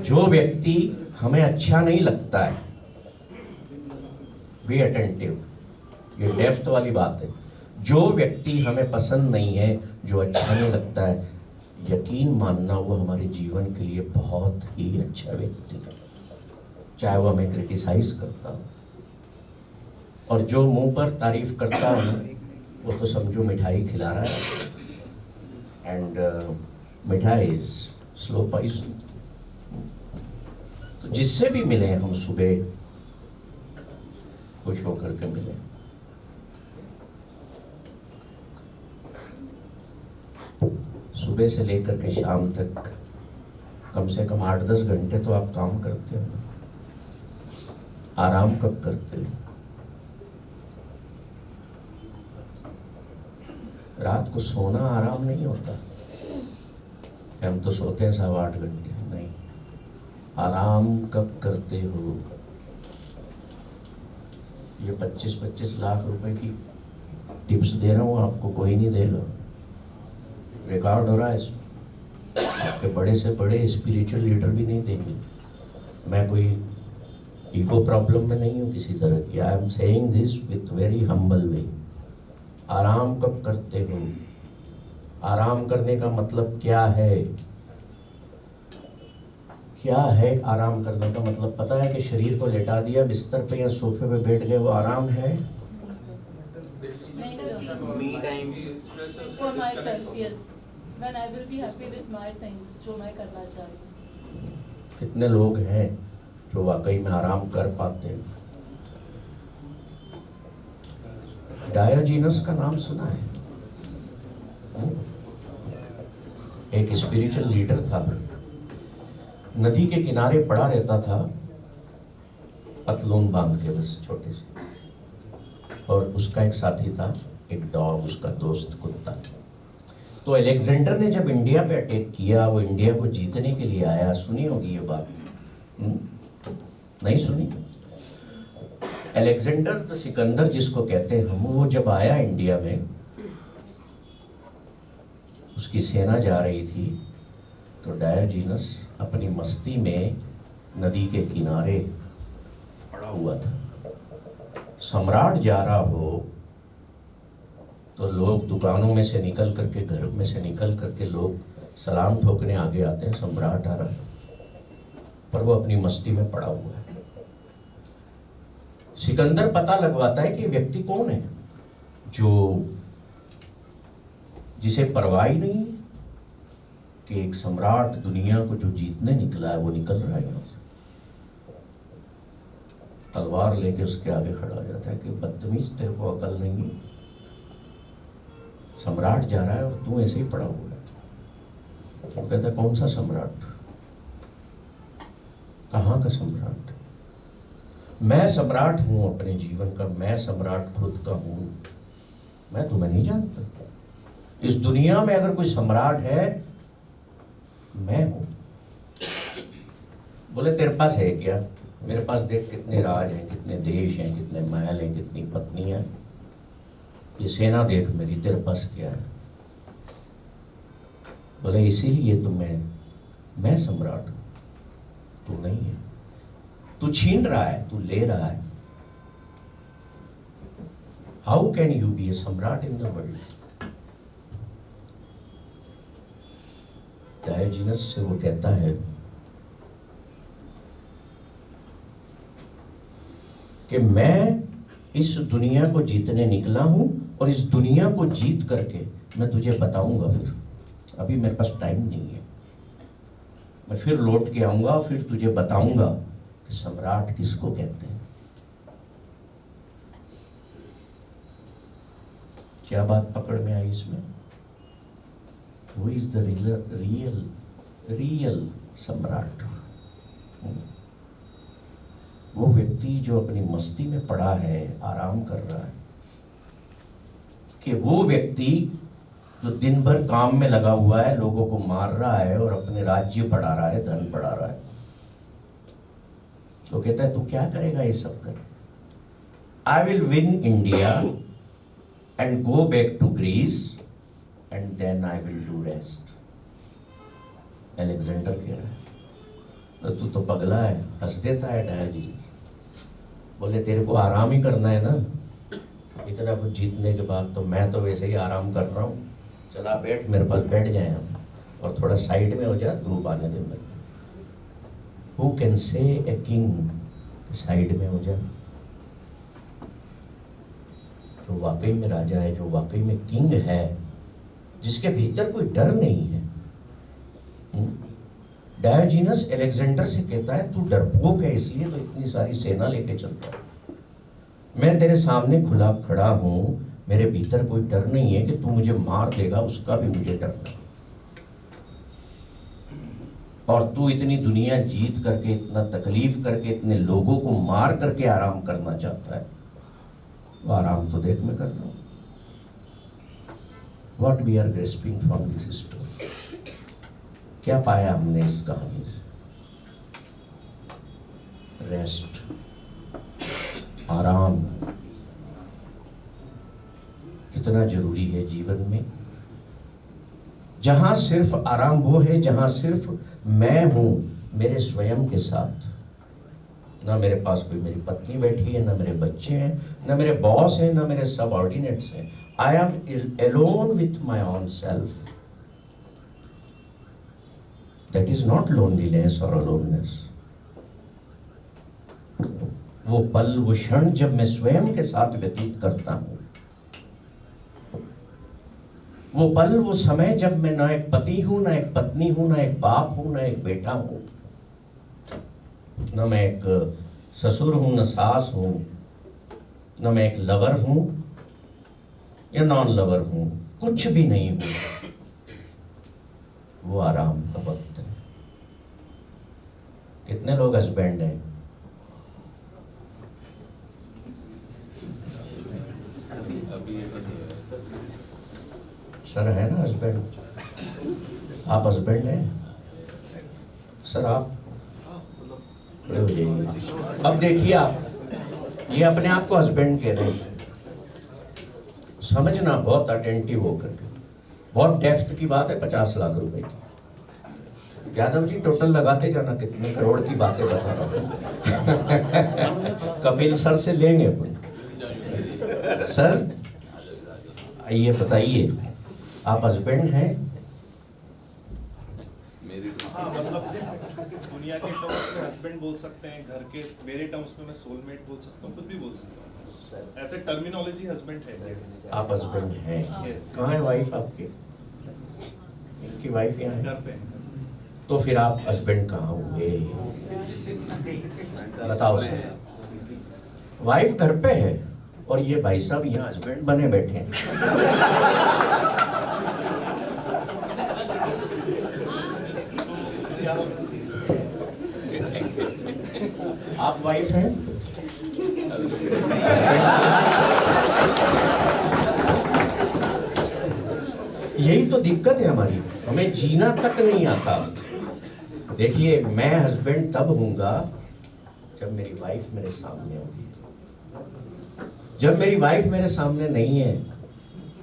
जो व्यक्ति हमें अच्छा नहीं लगता है, बी अटेंटिव, ये डेप्थ वाली बात है। जो व्यक्ति हमें पसंद नहीं है, जो अच्छा नहीं लगता है, यकीन मानना वो हमारे जीवन के लिए बहुत ही अच्छा व्यक्ति है, चाहे वो हमें क्रिटिसाइज करता हो। और जो मुंह पर तारीफ करता है वो तो समझो मिठाई खिला रहा है, एंड मिठाई इज स्लो पॉइजन। तो जिससे भी मिले हम सुबह खुश होकर के मिले। सुबह से लेकर के शाम तक कम से कम 8-10 घंटे तो आप काम करते हो, आराम कब करते हो? रात को सोना आराम नहीं होता, हम तो सोते हैं 8 घंटे, नहीं। आराम कब करते हो? ये 25-25 लाख रुपए की टिप्स दे रहा हूँ आपको, कोई नहीं देगा, रिकॉर्ड हो रहा है इसमें। आपके बड़े से बड़े स्पिरिचुअल लीडर भी नहीं देंगे। मैं कोई ईगो प्रॉब्लम में नहीं हूँ किसी तरह की। I am saying this with very humble way. आराम कब करते हो? आराम करने का मतलब क्या है? क्या है आराम करने का मतलब? पता है कि शरीर को लेटा दिया बिस्तर पे या सोफे पे बैठ गए, वो आराम है? नहीं sir, me time for myself, yes, when I will be happy with my things, जो मैं करना चाहती हूँ। कितने लोग हैं जो वाकई में आराम कर पाते हैं? डायोजीनस का नाम सुना है? एक स्पिरिचुअल लीडर था, नदी के किनारे पड़ा रहता था, पतलून बांध के बस छोटे से, और उसका एक साथी था, एक डॉग, उसका दोस्त कुत्ता। तो अलेक्जेंडर ने जब इंडिया पे अटैक किया, वो इंडिया को जीतने के लिए आया, सुनी होगी ये बात, नहीं सुनी? अलेक्जेंडर द सिकंदर जिसको कहते हैं हम, वो जब आया इंडिया में, उसकी सेना जा रही थी, तो डायोजीनस अपनी मस्ती में नदी के किनारे पड़ा हुआ था। सम्राट जा रहा हो तो लोग दुकानों में से निकल करके, घर में से निकल करके लोग सलाम ठोकने आगे आते हैं, सम्राट आ रहा है, पर वो अपनी मस्ती में पड़ा हुआ है। सिकंदर पता लगवाता है कि व्यक्ति कौन है, जो जिसे परवाह ही नहीं कि एक सम्राट दुनिया को जो जीतने निकला है वो निकल रहा है यहाँ से। तलवार लेके उसके आगे खड़ा हो जाता है कि बदतमीज, तेरे को अकल नहीं है, सम्राट जा रहा है और तू ऐसे ही पड़ा हुआ है। तो कहता है कौन सा सम्राट, कहाँ का सम्राट? मैं सम्राट हूं अपने जीवन का, मैं सम्राट खुद का हूं, मैं तुम्हें नहीं जानता। इस दुनिया में अगर कोई सम्राट है मैं हूं। बोले तेरे पास है क्या? मेरे पास देख कितने राज हैं, कितने देश हैं, कितने महल हैं, कितनी पत्नियां, ये सेना देख मेरी, तेरे पास क्या है? बोले इसीलिए तो मैं सम्राट हूं, तू नहीं है। तू छीन रहा है, तू ले रहा है। हाउ कैन यू बी ए सम्राट इन द वर्ल्ड? डायोजिनस से वो कहता है कि मैं इस दुनिया को जीतने निकला हूं और इस दुनिया को जीत करके मैं तुझे बताऊंगा। फिर अभी मेरे पास टाइम नहीं है, मैं फिर लौट के आऊंगा, फिर तुझे बताऊंगा कि सम्राट किसको कहते हैं। क्या बात पकड़ में आई इसमें? Who is the real सम्राट? वो व्यक्ति जो अपनी मस्ती में पड़ा है, आराम कर रहा है, कि वो व्यक्ति जो दिन भर काम में लगा हुआ है, लोगों को मार रहा है और अपने राज्य बढ़ा रहा है, धन बढ़ा रहा है, तो कहता है तू क्या करेगा ये सब कर? I will win India and go back to Greece and then I will do rest. Alexander कह रहा है तू तो पगला है, हंस देता है डायोजिनस। बोले तेरे को आराम ही करना है ना, इतना कुछ जीतने के बाद, तो मैं तो वैसे ही आराम कर रहा हूँ, चला बैठ मेरे पास, बैठ जाए हम और थोड़ा साइड में हो जा, धूप आने दे मेरे। Who can say a king, side में हो जा? जो वाकई में राजा है, जो वाकई में किंग है, जिसके भीतर कोई डर नहीं है। डायोजिनस अलेक्जेंडर से कहता है तू डरपोक है, इसलिए तो इतनी सारी सेना लेके चलता है। मैं तेरे सामने खुला खड़ा हूं, मेरे भीतर कोई डर नहीं है कि तू मुझे मार देगा, उसका भी मुझे डर नहीं। और तू इतनी दुनिया जीत करके, इतना तकलीफ करके, इतने लोगों को मार करके आराम करना चाहता है, वो आराम तो देख मैं कर रहा हूं। What we are grasping from this story? क्या पाया हमने इस कहानी से? रेस्ट, आराम कितना जरूरी है जीवन में। जहां सिर्फ आराम वो है जहां सिर्फ मैं हूं मेरे स्वयं के साथ, ना मेरे पास कोई मेरी पत्नी बैठी है, ना मेरे बच्चे हैं, ना मेरे बॉस हैं, ना मेरे सबऑर्डिनेट्स हैं। I am alone with my own self. That is not loneliness or aloneness. वो पल, वो क्षण जब मैं स्वयं के साथ व्यतीत करता हूँ, वो पल, वो समय जब मैं ना एक पति हूँ, ना एक पत्नी हूँ, ना एक बाप हूँ, ना एक बेटा हूँ, ना मैं एक ससुर हूँ, ना सास हूँ, ना मैं एक लवर हूँ या नॉन लवर हूं, कुछ भी नहीं हूं, वो आराम का वक्त है। कितने लोग हस्बैंड हैं? सर है ना हस्बैंड? आप हस्बैंड हैं सर? आप खड़े हो जाइए। अब देखिए आप, ये अपने आप को हस्बैंड कह रहे हैं, समझना बहुत अटेंटिव होकर के। बहुत डेप्थ की बात है, 50 लाख रुपए की। यादव जी टोटल लगाते जाना, कितने करोड़ की बातें बता रहा हूँ। कपिल सर से लेंगे अपन। सर ये बताइए, आप हस्बैंड हैं? मतलब दुनिया के टर्म्स में हस्बैंड बोल सकते हैं, घर के मेरे टर्म्स में मैं सोलमेट बोल सकता हूँ, कुछ भी बोल सकता हूँ। ऐसे टर्मिनोलॉजी हस्बैंड है। आप हस्बैंड हैं? कहाँ है वाइफ आपकी? इनकी वाइफ यहाँ है? घर पे। तो फिर आप हस्बैंड कहाँ हुए? बताओ सर। वाइफ घर पे है और ये भाई साहब यहाँ हस्बैंड बने बैठे हैं। आप वाइफ हैं? यही तो दिक्कत है हमारी, हमें जीना तक नहीं आता। देखिए, मैं हस्बैंड तब हूंगा जब मेरी वाइफ मेरे सामने होगी। जब मेरी वाइफ मेरे सामने नहीं है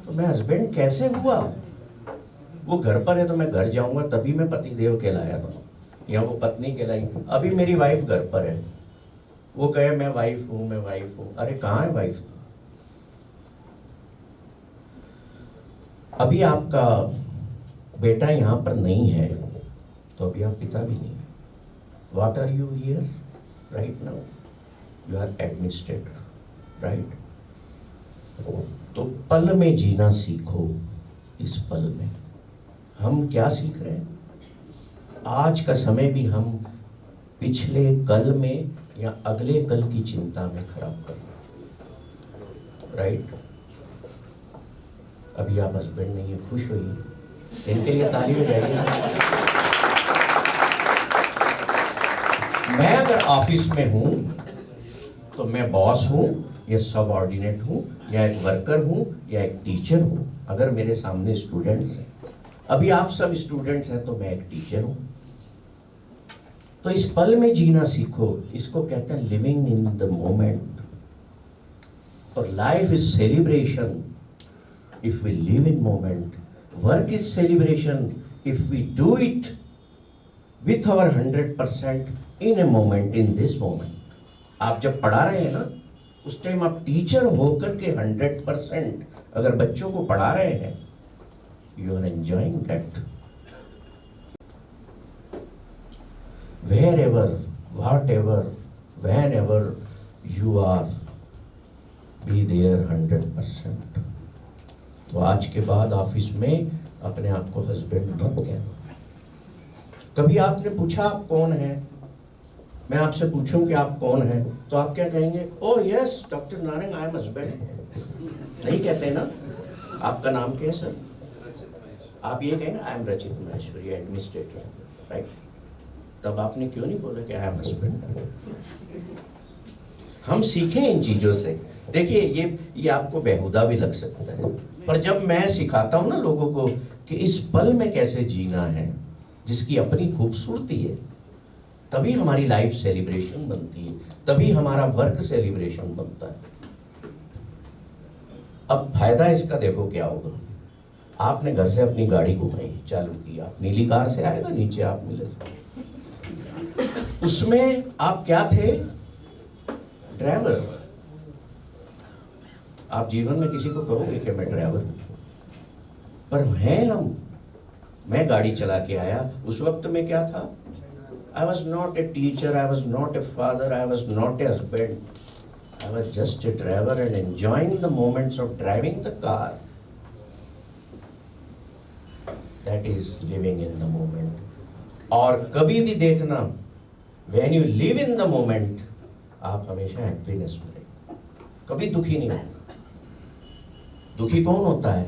तो मैं हस्बैंड कैसे हुआ? वो घर पर है तो मैं घर जाऊंगा तभी मैं पति देव कहलाया था, या वो पत्नी कहलाई। अभी मेरी वाइफ घर पर है, वो कहे मैं वाइफ हूं, मैं वाइफ हूं। अरे कहाँ है वाइफ? अभी आपका बेटा यहाँ पर नहीं है तो अभी आप पिता भी नहीं है। What are you here right now? You are administrator, right? तो पल में जीना सीखो। इस पल में हम क्या सीख रहे हैं? आज का समय भी हम पिछले कल में या अगले कल की चिंता में खराब कर रहे हैं, राइट? अभी आप हस्बैंड नहीं है, खुश होइए, इनके लिए ताली बजाइए। मैं अगर ऑफिस में हूं तो मैं बॉस हूं या सबऑर्डिनेट हूं या एक वर्कर हूं या एक टीचर हूं। अगर मेरे सामने स्टूडेंट्स हैं, अभी आप सब स्टूडेंट्स हैं तो मैं एक टीचर हूं। तो इस पल में जीना सीखो, इसको कहते हैं लिविंग इन द मोमेंट। और life is celebration if we live in moment. Work is celebration if we do it with our 100% in a moment, in this moment. आप जब पढ़ा रहे हैं ना, उस टाइम आप टीचर होकर के 100% अगर बच्चों को पढ़ा रहे हैं, you are enjoying that. Wherever, whatever, whenever you are, be there 100%. तो आज के बाद ऑफिस में अपने आप को हस्बैंड मत कहना। कभी आपने पूछा आप कौन हैं? मैं आपसे पूछूं कि आप कौन हैं तो आप क्या कहेंगे? Oh yes doctor Narang, I am husband. नहीं कहते ना। आपका नाम क्या है सर? आप ये कहेंगे आई एम रचित महेश्वरी, एडमिनिस्ट्रेटर, राइट? तब आपने क्यों नहीं बोला कि आई एम हस्बैंड? हम सीखें इन चीजों से। देखिए, ये आपको बेहुदा भी लग सकता है, पर जब मैं सिखाता हूं ना लोगों को कि इस पल में कैसे जीना है जिसकी अपनी खूबसूरती है, तभी हमारी लाइफ सेलिब्रेशन बनती है, तभी हमारा वर्क सेलिब्रेशन बनता है। अब फायदा इसका देखो क्या होगा। आपने घर से अपनी गाड़ी घुमाई, चालू की, आप नीली कार से आए ना, नीचे आप मिले, उसमें आप क्या थे? ड्राइवर। आप जीवन में किसी को कहोगे कि मैं ड्राइवर हूं, पर हैं हम। मैं गाड़ी चला के आया, उस वक्त में क्या था? I was not a teacher, I was not a father, I was not a husband, I was just a driver and enjoying the moments of driving the car. That is living in the moment. और कभी भी देखना, when you live in the moment, आप हमेशा हैप्पीनेस में रहें, कभी दुखी नहीं होगा। दुखी कौन होता है?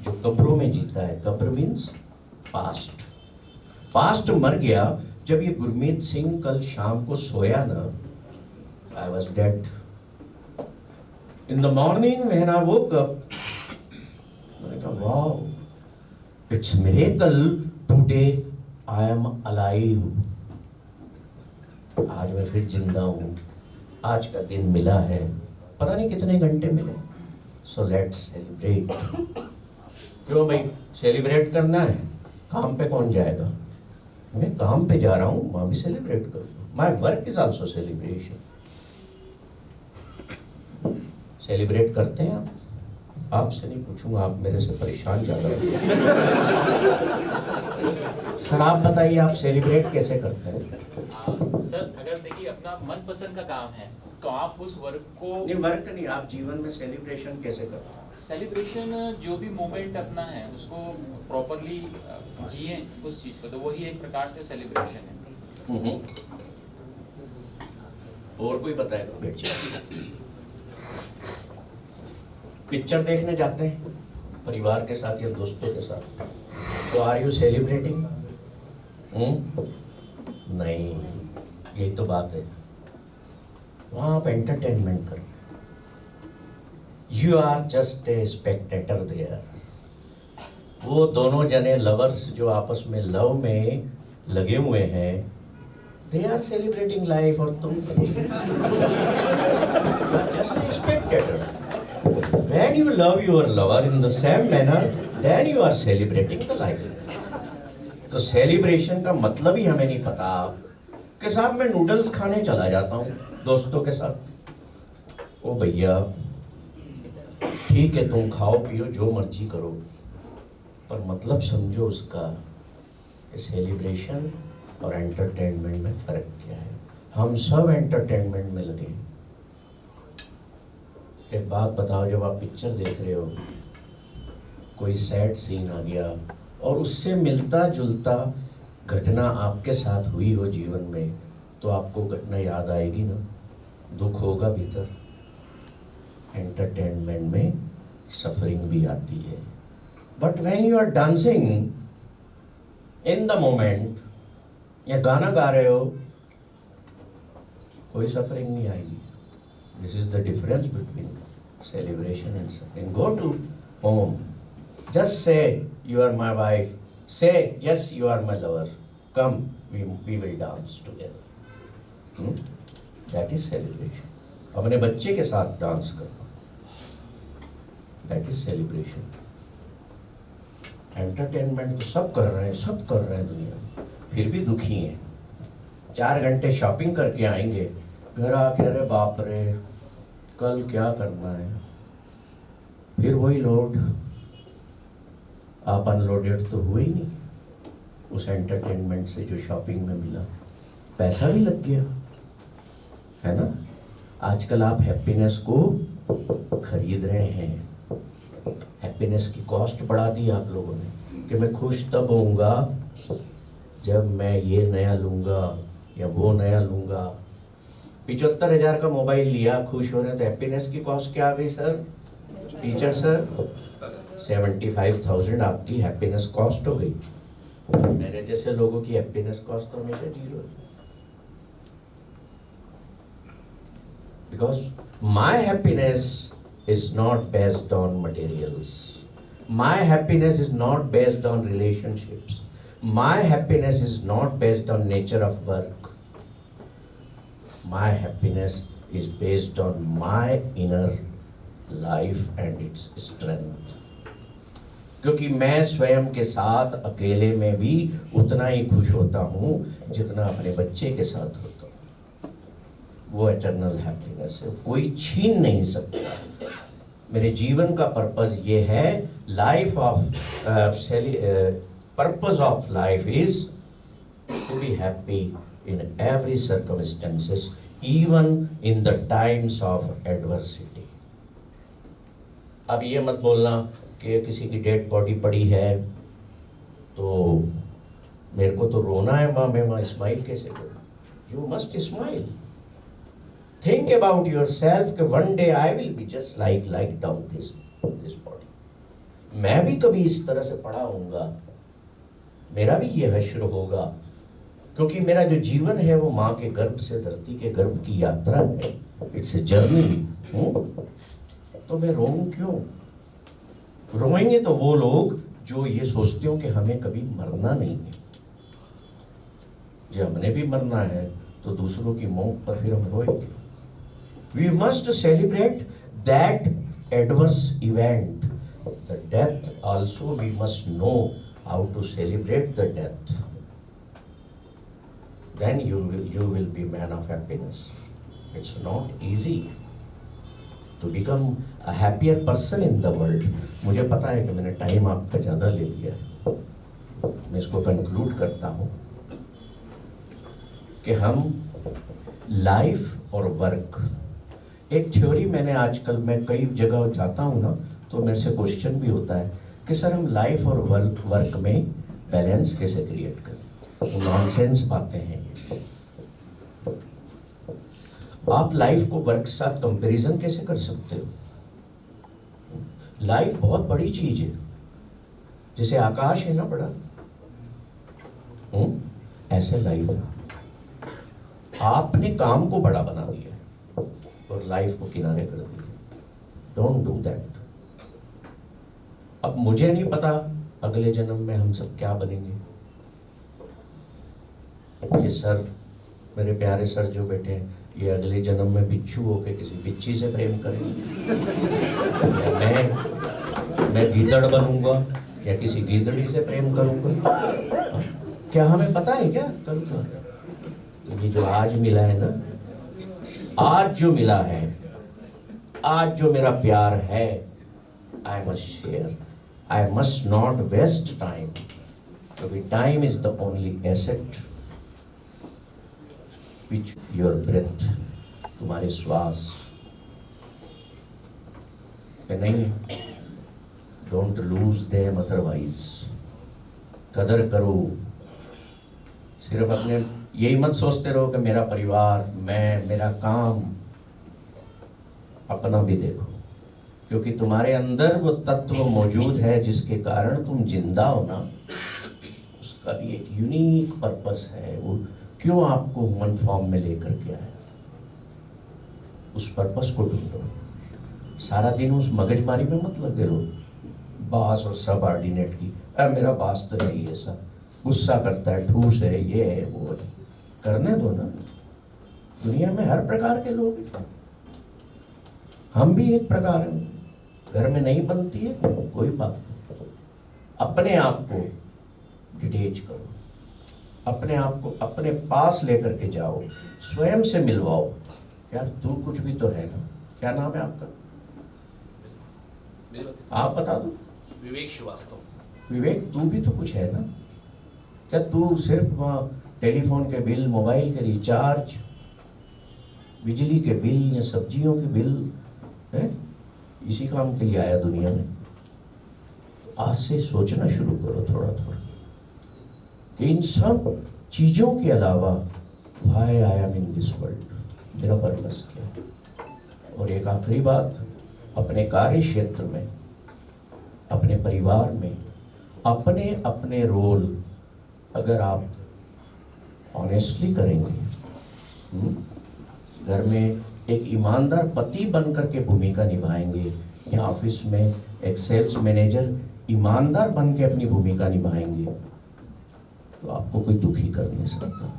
जो कब्रों में जीता है। कब्र मीन्स पास्ट। पास्ट मर गया। जब ये गुरमीत सिंह कल शाम को सोया ना, I was dead. In the morning when I woke up, मैंने कहा wow, it's miracle today I am alive. आज मैं फिर जिंदा हूं, आज का दिन मिला है, पता नहीं कितने घंटे मिले। So let's celebrate. क्यों भाई सेलिब्रेट करना है? काम पे कौन जाएगा? मैं काम पे जा रहा हूं, वहां भी सेलिब्रेट करूँ। My work is also celebration. Celebrate करते हैं आप? आपसे नहीं पूछूंगा, आप मेरे से परेशान ज्यादा हो। सर आप बताइए, आप सेलिब्रेट कैसे करते हैं? सर अगर देखिए अपना मनपसंद का काम है तो आप उस वर्क को नहीं, वर्क नहीं, आप जीवन में सेलिब्रेशन कैसे करते हैं? सेलिब्रेशन जो भी मोमेंट अपना है उसको प्रॉपरली जिए उस चीज को, तो वही एक प्रकार से सेलिब्रेशन है। और कोई बताएगा? बैठ जाइए। पिक्चर देखने जाते हैं परिवार के साथ या दोस्तों के साथ, तो आर यू सेलिब्रेटिंग? नहीं, यही तो बात है। वहां आप एंटरटेनमेंट कर रहे हैं, you are just a spectator there. वो दोनों जने लवर्स जो आपस में लव में लगे हुए हैं, दे आर सेलिब्रेटिंग लाइफ, और तुम just a Spectator. When you love your lover in the same manner, then you are celebrating the life. तो सेलिब्रेशन का मतलब ही हमें नहीं पता कि साहब मैं नूडल्स खाने चला जाता हूँ दोस्तों के साथ। ओ भैया ठीक है, तुम खाओ पियो जो मर्जी करो, पर मतलब समझो उसका कि सेलिब्रेशन और एंटरटेनमेंट में फर्क क्या है। हम सब एंटरटेनमेंट में लगे हैं। एक बात बताओ, जब आप पिक्चर देख रहे हो, कोई सैड सीन आ गया और उससे मिलता जुलता घटना आपके साथ हुई हो जीवन में, तो आपको घटना याद आएगी ना, दुख होगा भीतर। एंटरटेनमेंट में सफरिंग भी आती है, but when you are dancing in the moment, या गाना गा रहे हो, कोई सफरिंग नहीं आएगी। This is the difference between celebration and suffering. Go to home. Just say, you are my wife. Say, yes, you are my lover. Come, we will dance together. That is celebration. अपने बच्चे के साथ डांस करना, that is celebration. Entertainment तो सब कर रहे हैं दुनिया में, फिर भी दुखी हैं। 4 घंटे शॉपिंग करके आएंगे, घर आके अरे बाप रे कल क्या करना है, फिर वही लोड। आप अनलोडेड तो हुए ही नहीं उस एंटरटेनमेंट से जो शॉपिंग में मिला, पैसा भी लग गया है ना। आजकल आप हैप्पीनेस को खरीद रहे हैं, हैप्पीनेस की कॉस्ट बढ़ा दी आप लोगों ने कि मैं खुश तब होऊंगा जब मैं ये नया लूंगा या वो नया लूंगा। 75,000 का मोबाइल लिया, खुश हो रहे, तो हैप्पीनेस की कॉस्ट क्या आ गई सर? टीचर सर 75,000 आपकी हैप्पीनेस कॉस्ट हो गई। मेरे जैसे लोगों की हैप्पीनेस कॉस्ट तो हमेशा 0 है। Because my happiness is not based on materials, my happiness is not based on relationships, my happiness is not based on nature of work. My happiness is based on my inner life and its strength. क्योंकि मैं स्वयं के साथ अकेले में भी उतना ही खुश होता हूँ जितना अपने बच्चे के साथ होता हूँ। वो एटर्नल हैप्पीनेस है, कोई छीन नहीं सकता। मेरे जीवन का पर्पस ये है, life of purpose of life is to be happy in every circumstances, even in the times of adversity. अब ये मत बोलना कि किसी की डेड बॉडी पड़ी है तो मेरे को तो रोना है, मैं स्माइल कैसे करूँ? You must smile. Think about yourself कि one day I will be just like down this body. मैं भी कभी इस तरह से पड़ा होऊंगा, मेरा भी ये हश्र होगा, क्योंकि मेरा जो जीवन है वो माँ के गर्भ से धरती के गर्भ की यात्रा है, इट्स ए जर्नी। तो मैं रोऊं क्यों? रोएंगे तो वो लोग जो ये सोचते हो कि हमें कभी मरना नहीं है। जो हमने भी मरना है तो दूसरों की मौत पर फिर हम रोएंगे। We must celebrate that adverse event, the death also. We must know how to celebrate the death. Then you will be man of happiness. It's not easy to become a happier person in the world. मुझे पता है कि मैंने टाइम आपका ज़्यादा ले लिया, मैं इसको कंक्लूड करता हूँ कि हम लाइफ और वर्क, एक थ्योरी मैंने आजकल, मैं कई जगह जाता हूँ ना, तो मेरे से क्वेश्चन भी होता है कि सर हम लाइफ और वर्क में बैलेंस कैसे क्रिएट करें। नॉनसेंस बातें हैं। आप लाइफ को वर्क के साथ कंपैरिजन कैसे कर सकते हो? लाइफ बहुत बड़ी चीज है, जैसे आकाश है ना बड़ा, ऐसे लाइफ है। आपने काम को बड़ा बना दिया और लाइफ को किनारे कर दिया। Don't do that. अब मुझे नहीं पता अगले जन्म में हम सब क्या बनेंगे। ये सर, मेरे प्यारे सर जो बैठे हैं, ये अगले जन्म में बिच्छू होके किसी बिच्छी से प्रेम करेंगे, या मैं गीदड़ बनूंगा या किसी गीदड़ी से प्रेम करूंगा। क्या हमें पता है क्या कल का? तो ये जो आज मिला है ना, आज जो मिला है, आज जो मेरा प्यार है, I must share. I must not waste time, क्योंकि time is the only asset which your breath, तुम्हारे श्वास पे नहीं है। Don't lose them otherwise. कदर करो। सिर्फ अपने यही मत सोचते रहो कि मेरा परिवार, मैं, मेरा काम। अपना भी देखो, क्योंकि तुम्हारे अंदर वो तत्व मौजूद है जिसके कारण तुम जिंदा हो ना, उसका भी एक यूनिक पर्पस है। वो क्यों आपको ह्यूमन फॉर्म में लेकर के आया, उस पर्पस को ढूंढो। सारा दिन उस मगजमारी में मत लगे रहो, बास और सब ऑर्डिनेट की। मेरा बास तो नहीं ऐसा, गुस्सा करता है, ठूस है, ये है, वो है। करने दो ना। दुनिया में हर प्रकार के लोग हैं, हम भी एक प्रकार हैं। घर में नहीं बनती है कोई बात नहीं। अपने आप को डिटेच करो, अपने आप को अपने पास लेकर के जाओ, स्वयं से मिलवाओ। यार तू कुछ भी तो है ना। क्या नाम है आपका? आप बता दो। विवेक श्रीवास्तव। विवेक, तू भी तो कुछ है ना। क्या तू सिर्फ टेलीफोन के बिल, मोबाइल के रिचार्ज, बिजली के बिल या सब्जियों के बिल है, इसी काम के लिए आया दुनिया में? आज से सोचना शुरू करो थोड़ा थोड़ा कि इन सब चीजों के अलावा why I am in this world, मेरा पर्पस क्या है। और एक आखिरी बात, अपने कार्य क्षेत्र में, अपने परिवार में, अपने अपने रोल अगर आप ऑनेस्टली करेंगे, घर में एक ईमानदार पति बनकर के भूमिका निभाएंगे, या ऑफिस में एक सेल्स मैनेजर ईमानदार बन के अपनी भूमिका निभाएंगे, तो आपको कोई दुखी कर नहीं सकता।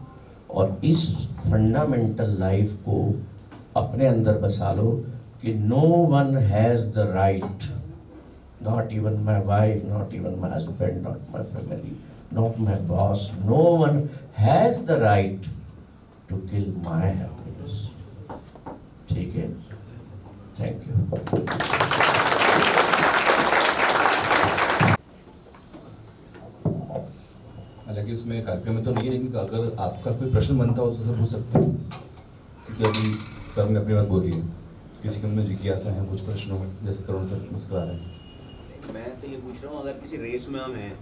और इस फंडामेंटल लाइफ को अपने अंदर बसा लो कि no one has the right, not even my wife, not even my husband, not my family, not my boss, no one has the right to kill my happiness. ठीक है, थैंक यू। हालांकि इसमें कार्यक्रम में तो नहीं है, लेकिन अगर आपका कोई प्रश्न बनता हो तो सर पूछ सकते हैं, क्योंकि अभी सर ने अपनी बात बोली है। किसी के मन में जिज्ञासा है कुछ प्रश्नों में, जैसे करुण सर मुस्कुरा रहे हैं। मैं तो ये पूछ रहा हूँ, अगर किसी रेस में हम हैं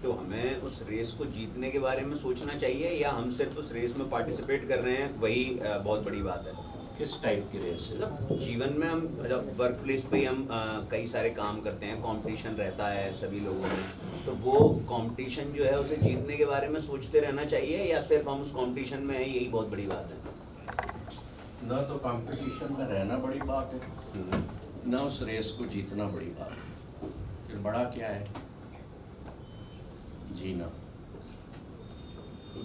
तो हमें उस रेस को जीतने के बारे में सोचना चाहिए, या हम सिर्फ उस रेस में पार्टिसिपेट कर रहे हैं, वही बहुत बड़ी बात है। किस टाइप की रेस है? मतलब जीवन में हम, मतलब वर्क प्लेस पे ही हम कई सारे काम करते हैं, कंपटीशन रहता है सभी लोगों में, तो वो कंपटीशन जो है उसे जीतने के बारे में सोचते रहना चाहिए, या सिर्फ हम उस कंपटीशन में हैं, यही बहुत बड़ी बात है। ना तो कंपटीशन में रहना बड़ी बात है, ना उस रेस को जीतना बड़ी बात है। फिर बड़ा क्या है? जीना।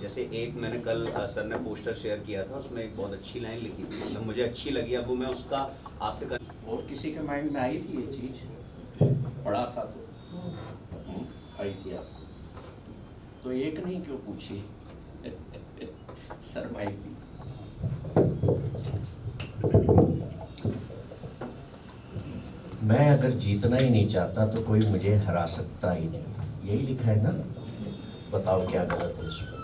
जैसे एक मैंने कल सर ने पोस्टर शेयर किया था, उसमें एक बहुत अच्छी लाइन लिखी थी, मतलब मुझे अच्छी लगी, अब वो मैं उसका आपसे और किसी के माइंड में आई थी ये चीज? पढ़ा था तो आई थी आपको? तो एक नहीं क्यों पूछी? शर्माई थी। मैं अगर जीतना ही नहीं चाहता तो कोई मुझे हरा सकता ही नहीं, यही लिखा है ना। बताओ क्या गलत है इसमें?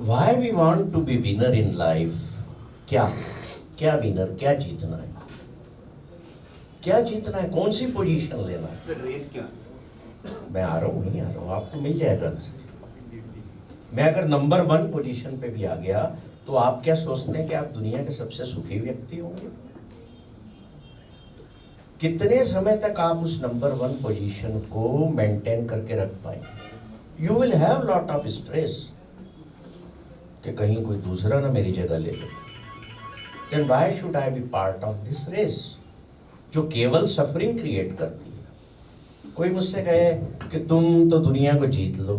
Why we want to be winner in life? क्या क्या विनर, क्या जीतना है? क्या जीतना है? कौन सी पोजीशन लेना है? फिर रेस क्यों? मैं आ रहा हूँ, नहीं आ रहा हूँ, आपको मिल जाएगा। मैं अगर नंबर 1 पोजीशन पे भी आ गया तो आप क्या सोचते हैं कि आप दुनिया के सबसे सुखी व्यक्ति होंगे? कितने समय तक आप उस नंबर 1 पोजीशन को मेंटेन करके रख पाएंगे? You will have lot of stress कि कहीं कोई दूसरा ना मेरी जगह ले ले। Then why should I be part of this race जो केवल सफरिंग क्रिएट करती है? कोई मुझसे कहे कि तुम तो दुनिया को जीत लो,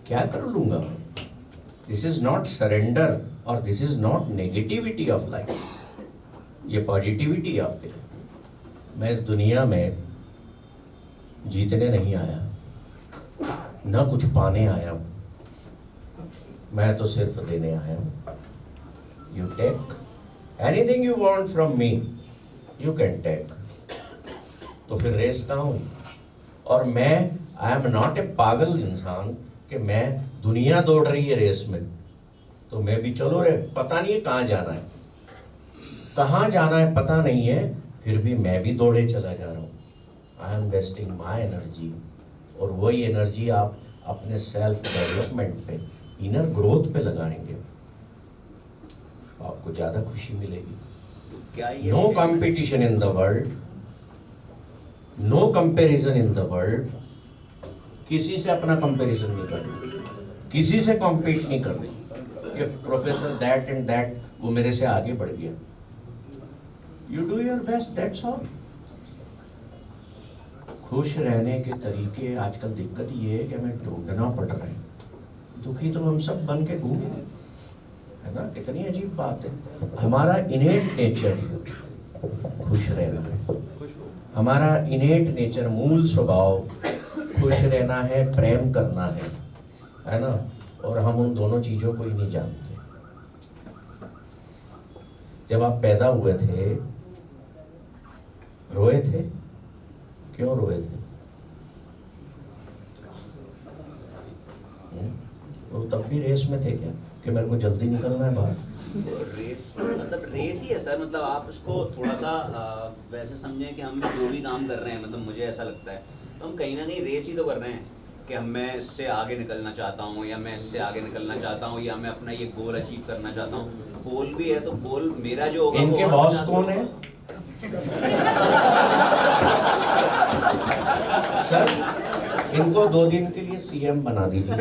क्या कर लूंगा? दिस इज नॉट सरेंडर और this is not negativity of life, ये पॉजिटिविटी ऑफ लाइफ। मैं इस दुनिया में जीतने नहीं आया, न कुछ पाने आया हूं, मैं तो सिर्फ देने आया हूं। You take anything you want from me, you can take. तो फिर रेस कहाँ हुई? और मैं आई एम नॉट ए पागल इंसान कि मैं दुनिया दौड़ रही है रेस में तो मैं भी चलो रे, पता नहीं है कहाँ जाना है, कहाँ जाना है पता नहीं है, फिर भी मैं भी दौड़े चला जा रहा हूँ। I am wasting my energy, और वही एनर्जी आप अपने सेल्फ डेवलपमेंट पे, इनर ग्रोथ पे लगाएंगे, आपको ज्यादा खुशी मिलेगी। क्या ये no competition in the world, no comparison in the world. किसी से अपना कंपैरिजन नहीं करना, किसी से कॉम्पीट नहीं करना कि प्रोफेसर दैट एंड दैट वो मेरे से आगे बढ़ गया। You do your best, that's all. खुश रहने के तरीके आजकल दिक्कत ये है कि हमें ढूंढना पड़ रहा है। दुखी तो हम सब बन के घूम रहे है ना, कितनी अजीब बात है। हमारा इनेट नेचर खुश रहना है, हमारा इनेट नेचर, मूल स्वभाव खुश रहना है, प्रेम करना है ना, और हम उन दोनों चीजों को ही नहीं जानते। जब आप पैदा हुए थे रोए थे, क्यों रोए थे? तो तब भी रेस में थे क्या कि मेरे को जल्दी निकलना है बाहर? रेस मतलब रेस ही है सर, मतलब आप इसको थोड़ा सा वैसे समझें कि हम जो भी काम कर रहे हैं, मतलब मुझे ऐसा लगता है तो हम कहीं ना कहीं रेस ही तो कर रहे हैं कि हम मैं इससे आगे निकलना चाहता हूँ, या मैं इससे आगे निकलना चाहता हूँ, या मैं अपना ये गोल अचीव करना चाहता हूँ। गोल भी है तो गोल मेरा जो होगा। इनके बॉस कौन है सर? इनको 2 दिन के लिए सीएम बना दीजिए,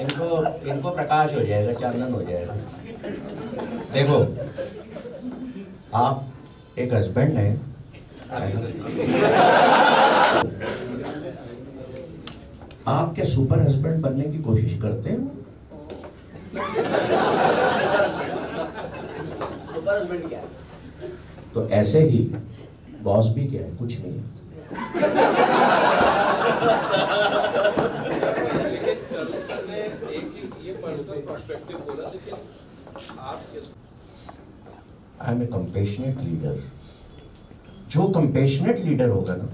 इनको प्रकाश हो जाएगा, चांदन हो जाएगा। देखो, आप एक हस्बैंड हैं, आप क्या सुपर हस्बैंड बनने की कोशिश करते हैं? सुपर हस्बैंड क्या है? तो ऐसे ही बॉस भी क्या है? कुछ नहीं है। I am a compassionate leader. जो कंपेशनेट लीडर होगा ना,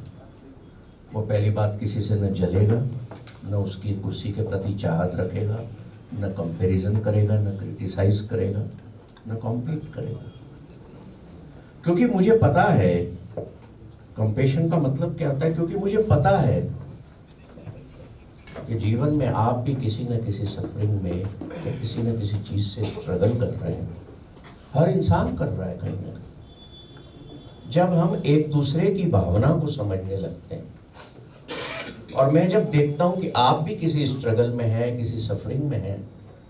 वो पहली बात किसी से न जलेगा, न उसकी कुर्सी के प्रति चाहत रखेगा, न कंपैरिजन करेगा, न क्रिटिसाइज करेगा, न कॉम्पीट करेगा। क्योंकि मुझे पता है कंपेशन का मतलब क्या होता है, क्योंकि मुझे पता है कि जीवन में आप भी किसी न किसी सफरिंग में या किसी न किसी चीज से स्ट्रगल कर रहे हैं। हर इंसान कर रहा है कहीं ना कहीं। जब हम एक दूसरे की भावना को समझने लगते हैं, और मैं जब देखता हूं कि आप भी किसी स्ट्रगल में हैं, किसी सफरिंग में हैं,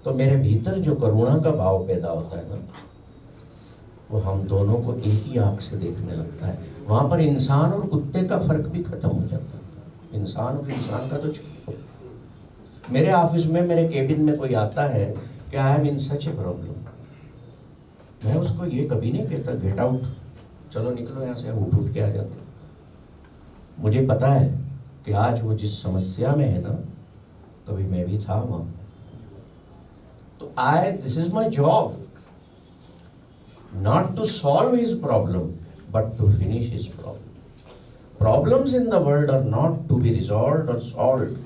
तो मेरे भीतर जो करुणा का भाव पैदा होता है ना, वो हम दोनों को एक ही आंख से देखने लगता है। वहां पर इंसान और कुत्ते का फर्क भी खत्म हो जाता है। इंसान और इंसान का तो छोड़ो। मेरे ऑफिस में, मेरे केबिन में कोई आता है कि आई am in such a problem, मैं उसको ये कभी नहीं कहता गेट आउट, चलो निकलो यहाँ से, उठ के आ जाते। मुझे पता है कि आज वो जिस समस्या में है ना, कभी मैं भी था वहां। तो this is my job, not to solve his problem, but to finish his problem. Problems in the world are not to be resolved or solved.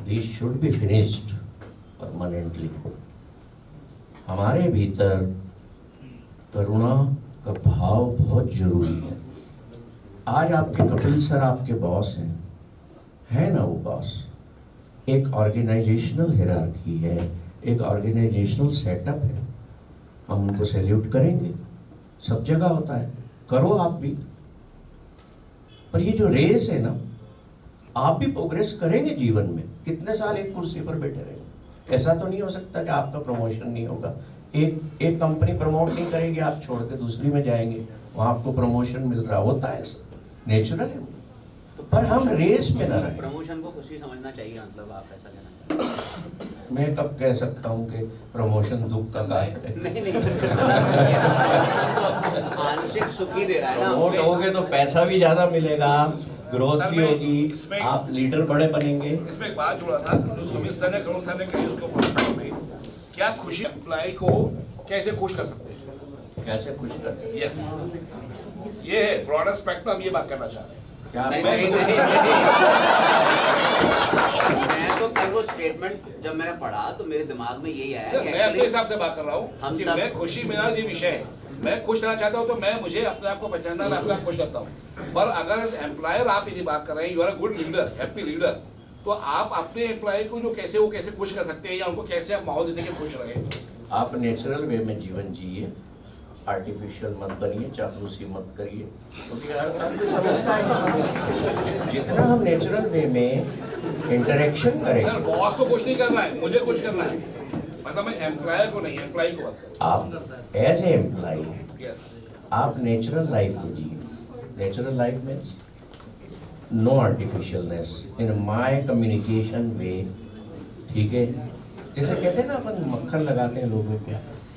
These should be finished permanently. हमारे भीतर करुणा का भाव बहुत जरूरी है। आज आपके कपिल सर आपके बॉस हैं, है ना वो बॉस? एक ऑर्गेनाइजेशनल हियरार्की है, एक ऑर्गेनाइजेशनल सेटअप है, हम उनको सैल्यूट करेंगे। सब जगह होता है, करो आप भी। पर ये जो रेस है ना, आप भी प्रोग्रेस करेंगे जीवन में। कितने साल एक कुर्सी पर बैठे रहेंगे? ऐसा तो नहीं हो सकता कि आपका प्रमोशन नहीं होगा। एक कंपनी प्रमोट नहीं करेगी, आप छोड़ के दूसरी में जाएंगे, वहाँ आपको प्रमोशन मिल रहा होता है, नेचुरल है। पर हम रेस में ना रहें। प्रमोशन को खुशी समझना चाहिए, मतलब आप ऐसा कहना चाहते हैं? मैं कब कह सकता हूँ कि प्रमोशन दुख का कारण है? नहीं आंशिक सुखी दे रहा है ना। प्रमोट होगे तो पैसा भी ज्यादा मिलेगा, ग्रोथ सर, भी मैं होगी, इसमें- आप लीडर बड़े बनेंगे। इसमें एक बात जुड़ा था जो सुमित सर ने, करुण सर ने कही, उसको पढ़ा में क्या खुशी एम्प्लॉय को कैसे खुश कर सकते हैं? कैसे खुश कर सकते? यस, ये है ब्रॉडर स्पेक्ट्रम, ये बात करना चाह रहे हैं। क्या नहीं, मैं- मैं तो कल वो स्टेटमेंट जब मैंने पढ़ा तो मेरे दिमाग में यही आया सर, कि मैं अपने actually हिसाब से बात कर रहा हूँ हम कि सब- मैं खुशी, मेरा ये विषय है, मैं खुश रहना चाहता हूँ तो मैं मुझे अपने आप को पहचानना, मैं अपने आप खुश रहता हूँ। पर अगर एज एम्प्लॉयर आप यदि बात कर रहे हैं, you are a good leader, happy leader, तो आप अपने एम्प्लॉय को जो कैसे वो कैसे खुश कर सकते हैं, या उनको कैसे आप माहौल देते हैं कि खुश रहे? आप नेचुरल वे में जीवन जिए, आर्टिफिशियल मत बनिए, चापलूसी मत करिए, क्योंकि आपको समझता है जितना हम नेचुरल वे में इंटरेक्शन सर, करेंगे। बॉस को खुश नहीं करना है, मुझे खुश करना है, मतलब मैं एम्प्लॉयर को नहीं, एम्प्लॉय को बात कर आप एज ए एम्प्लॉय, यस, आप नेचुरल लाइफ को जिए। नेचुरल लाइफ में नो आर्टिफिशियलनेस इन माय कम्युनिकेशन वे, ठीक है? जैसे कहते हैं ना अपन मक्खन लगाते हैं लोगों पे,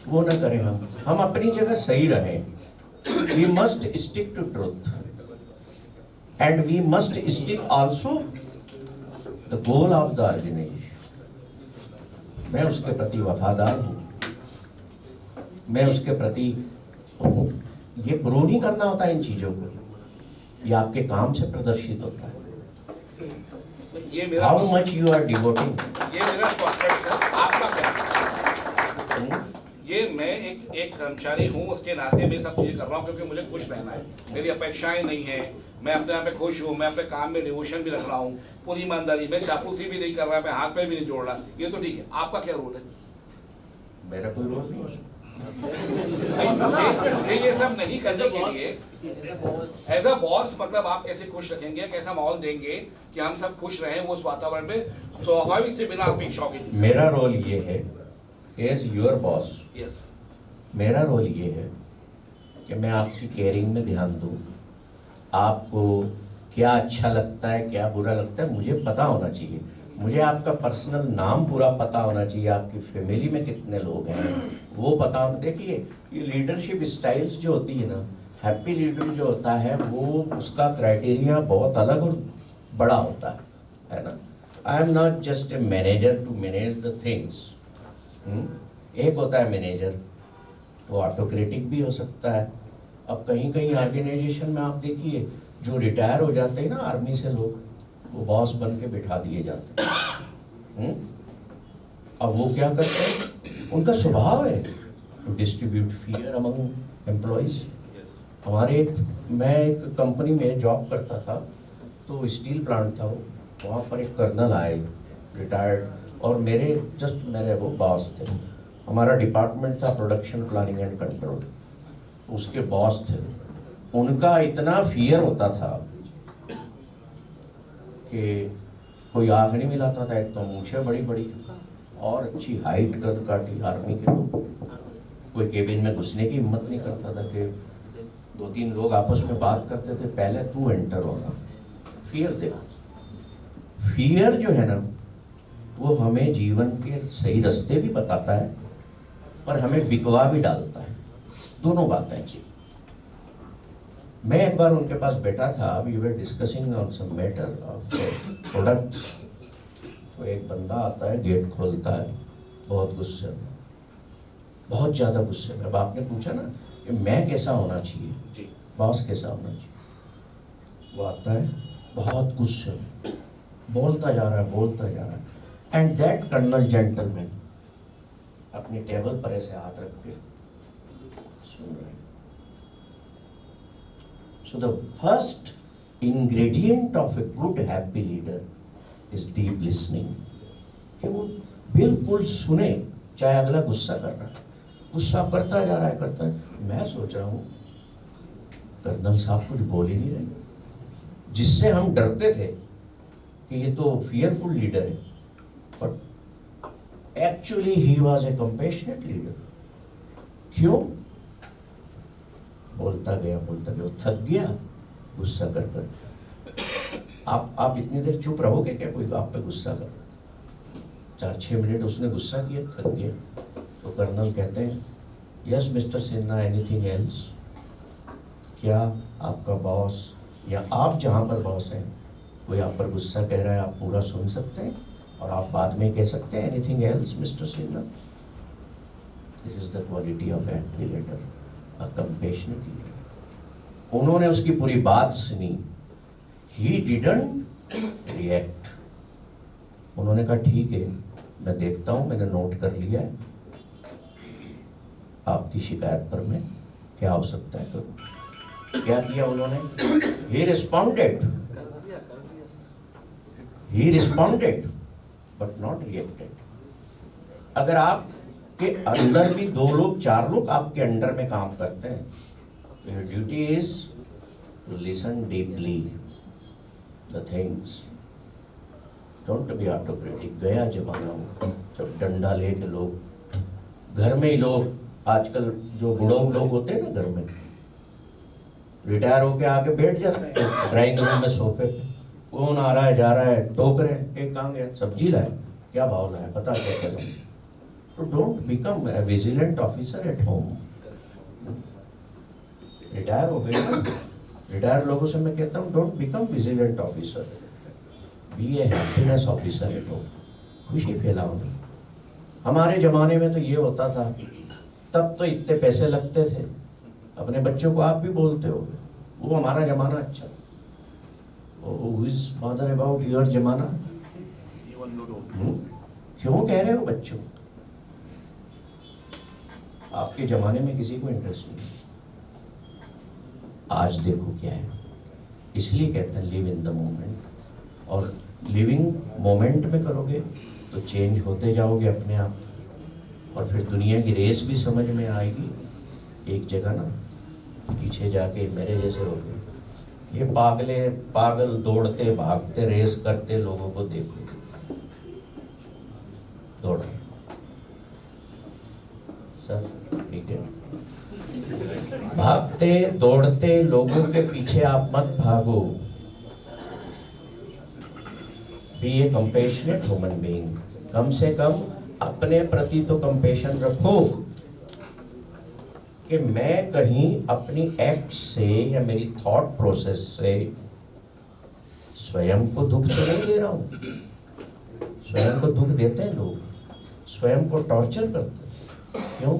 वो ना करें हम अपनी जगह सही रहें। We must stick to truth and we must stick also the goal of the organisation. मैं उसके प्रति वफादार हूँ, मैं उसके प्रति हूँ। ये प्रूव नहीं करना होता इन चीजों को, ये आपके काम से प्रदर्शित होता है। ये मेरा how much you are devoting. ये मेरा प्रोस्पेक्ट है, आपका क्या है? ये मैं एक कर्मचारी हूँ, उसके नाते मैं सब चीजें कर रहा हूँ क्योंकि मुझे खुश रहना है, मेरी अपेक्षाएं नहीं है, मैं अपने आप में खुश हूँ, मैं अपने काम में डिवोशन भी रख रहा हूँ, पूरी ईमानदारी, मैं चापलूसी भी नहीं कर रहा, मैं हाथ पे भी नहीं जोड़ रहा, ये तो ठीक है। आपका क्या रोल है? मेरा कोई रोल नहीं है। मुझे ये सब नहीं करने के लिए एज अ बॉस, मतलब आप कैसे खुश रखेंगे, कैसा माहौल देंगे कि हम सब खुश रहें वो उस वातावरण में, स्वाभाविक से बिना अपेक्षाओं के? मेरा रोल ये है एज योर बॉस, यस, मेरा रोल ये है कि मैं आपकी केयरिंग में ध्यान दूँ। आपको क्या अच्छा लगता है, क्या बुरा लगता है, मुझे पता होना चाहिए। मुझे आपका पर्सनल नाम पूरा पता होना चाहिए, आपकी फैमिली में कितने लोग हैं वो पता होना। देखिए, ये लीडरशिप स्टाइल्स जो होती है ना, हैप्पी लीडर जो होता है वो उसका क्राइटेरिया बहुत अलग और बड़ा होता है ना। I am not just a manager to manage the things. एक होता है मैनेजर, वो ऑटोक्रेटिक भी हो सकता है। अब कहीं कहीं ऑर्गेनाइजेशन में आप देखिए, जो रिटायर हो जाते हैं ना आर्मी से लोग, वो बॉस बन के बिठा दिए जाते हैं। अब वो क्या करते हैं, उनका स्वभाव है to distribute fear among employees. मैं एक कंपनी में जॉब करता था, तो स्टील प्लांट था वो, वहाँ पर एक कर्नल आए रिटायर्ड, और मेरे वो बॉस थे। हमारा डिपार्टमेंट था प्रोडक्शन प्लानिंग एंड कंट्रोल, उसके बॉस थे। उनका इतना फियर होता था कि कोई आँख नहीं मिलाता था। एक तो मूछें बड़ी बड़ी और अच्छी हाइट कद काटी आर्मी के लोग, कोई केबिन में घुसने की हिम्मत नहीं करता था कि 2-3 लोग आपस में बात करते थे, पहले तू एंटर होना। फियर देखो, फियर जो है ना वो हमें जीवन के सही रास्ते भी बताता है और हमें बिकवा भी डालता है, दोनों बातें हैं। मैं एक बार उनके पास बैठा था, we were discussing on some matter of products. तो एक बंदा आता है, गेट खोलता है, बहुत गुस्से में, बहुत ज़्यादा गुस्से में। अब आपने पूछा ना कि मैं कैसा होना चाहिए, बॉस कैसा होना चाहिए, वो आता है बहुत गुस्से में, बोलता जा रहा है, एंड दैट कर्नल जेंटलमैन अपनी टेबल पर ऐसे हाथ रख के सुन रहे हैं। So the first ingredient of a good happy leader is deep listening. कि वो बिल्कुल सुने, चाहे अगला गुस्सा कर रहा है, गुस्सा करता जा रहा है, करता है। मैं सोच रहा हूँ कर्नल साहब कुछ बोल ही नहीं रहे, जिससे हम डरते थे कि ये तो फियरफुल लीडर है, but actually he was a compassionate leader. क्यों? बोलता गया, वो थक गया गुस्सा कर कर। आप इतनी देर चुप रहोगे क्या? कोई आप पे गुस्सा कर, 4-6 मिनट उसने गुस्सा किया, थक गया, तो कर्नल कहते हैं yes mister Sinha, anything else? क्या आपका बॉस या आप जहाँ पर बॉस हैं कोई आप पर गुस्सा कह रहा है, आप पूरा सुन सकते हैं और आप बाद में कह सकते हैं anything else mister Sinha? This is the quality of an leader, a compassionate leader. उन्होंने उसकी पूरी बात सुनी, ही डिडंट रिएक्ट। उन्होंने कहा ठीक है, मैं देखता हूं, मैंने नोट कर लिया है, आपकी शिकायत पर मैं क्या हो सकता है करूं। क्या किया उन्होंने? ही रिस्पॉन्डेड बट नॉट रिएक्टेड। अगर आपके अंदर भी 2 लोग 4 लोग आपके अंडर में काम करते हैं, तो your duty is to listen deeply the things, don't be autocratic. गया जमाना जब डंडा लेके लोग घर में ही, लोग आजकल जो बुढ़ऊ लोग होते हैं ना घर में, रिटायर होके आके बैठ जाते हैं ड्राइंग रूम में सोफे पे, कौन आ रहा है जा रहा है, टोक रहे हैं, एक कहाँ गया, सब्जी लाए, क्या भाव लाए, पता क्या करो। तो don't become a vigilant officer at home. Retire हो गए ना, रिटायर लोगों से मैं कहता हूँ don't become vigilant officer, be a happiness officer at home. खुशी फैलाओ नहीं। हमारे ज़माने में तो ये होता था, तब तो इतने पैसे लगते थे। अपने बच्चों को आप भी बोलते हो, वो हमारा ज़माना अच्छा। Who is father about your ज़माना? क्यों कह रहे हो बच्चों? आपके ज़माने में किसी को इंटरेस्ट नहीं। आज देखो क्या है। इसलिए कहते हैं लिव इन द मोमेंट, और लिविंग मोमेंट में करोगे तो चेंज होते जाओगे अपने आप, और फिर दुनिया की रेस भी समझ में आएगी। एक जगह ना पीछे जाके मेरे जैसे हो गए, ये पागल दौड़ते भागते रेस करते लोगों को देखो, दौड़ सर ठीक है, भागते दौड़ते लोगों के पीछे आप मत भागो। बी ए कंपैशनेट ह्यूमन बीइंग। कम से कम अपने प्रति तो कंपैशन रखो कि मैं कहीं अपनी एक्ट से या मेरी थॉट प्रोसेस से स्वयं को दुख तो नहीं दे रहा हूँ। स्वयं को दुख देते हैं लोग, स्वयं को टॉर्चर करते हैं। क्यों?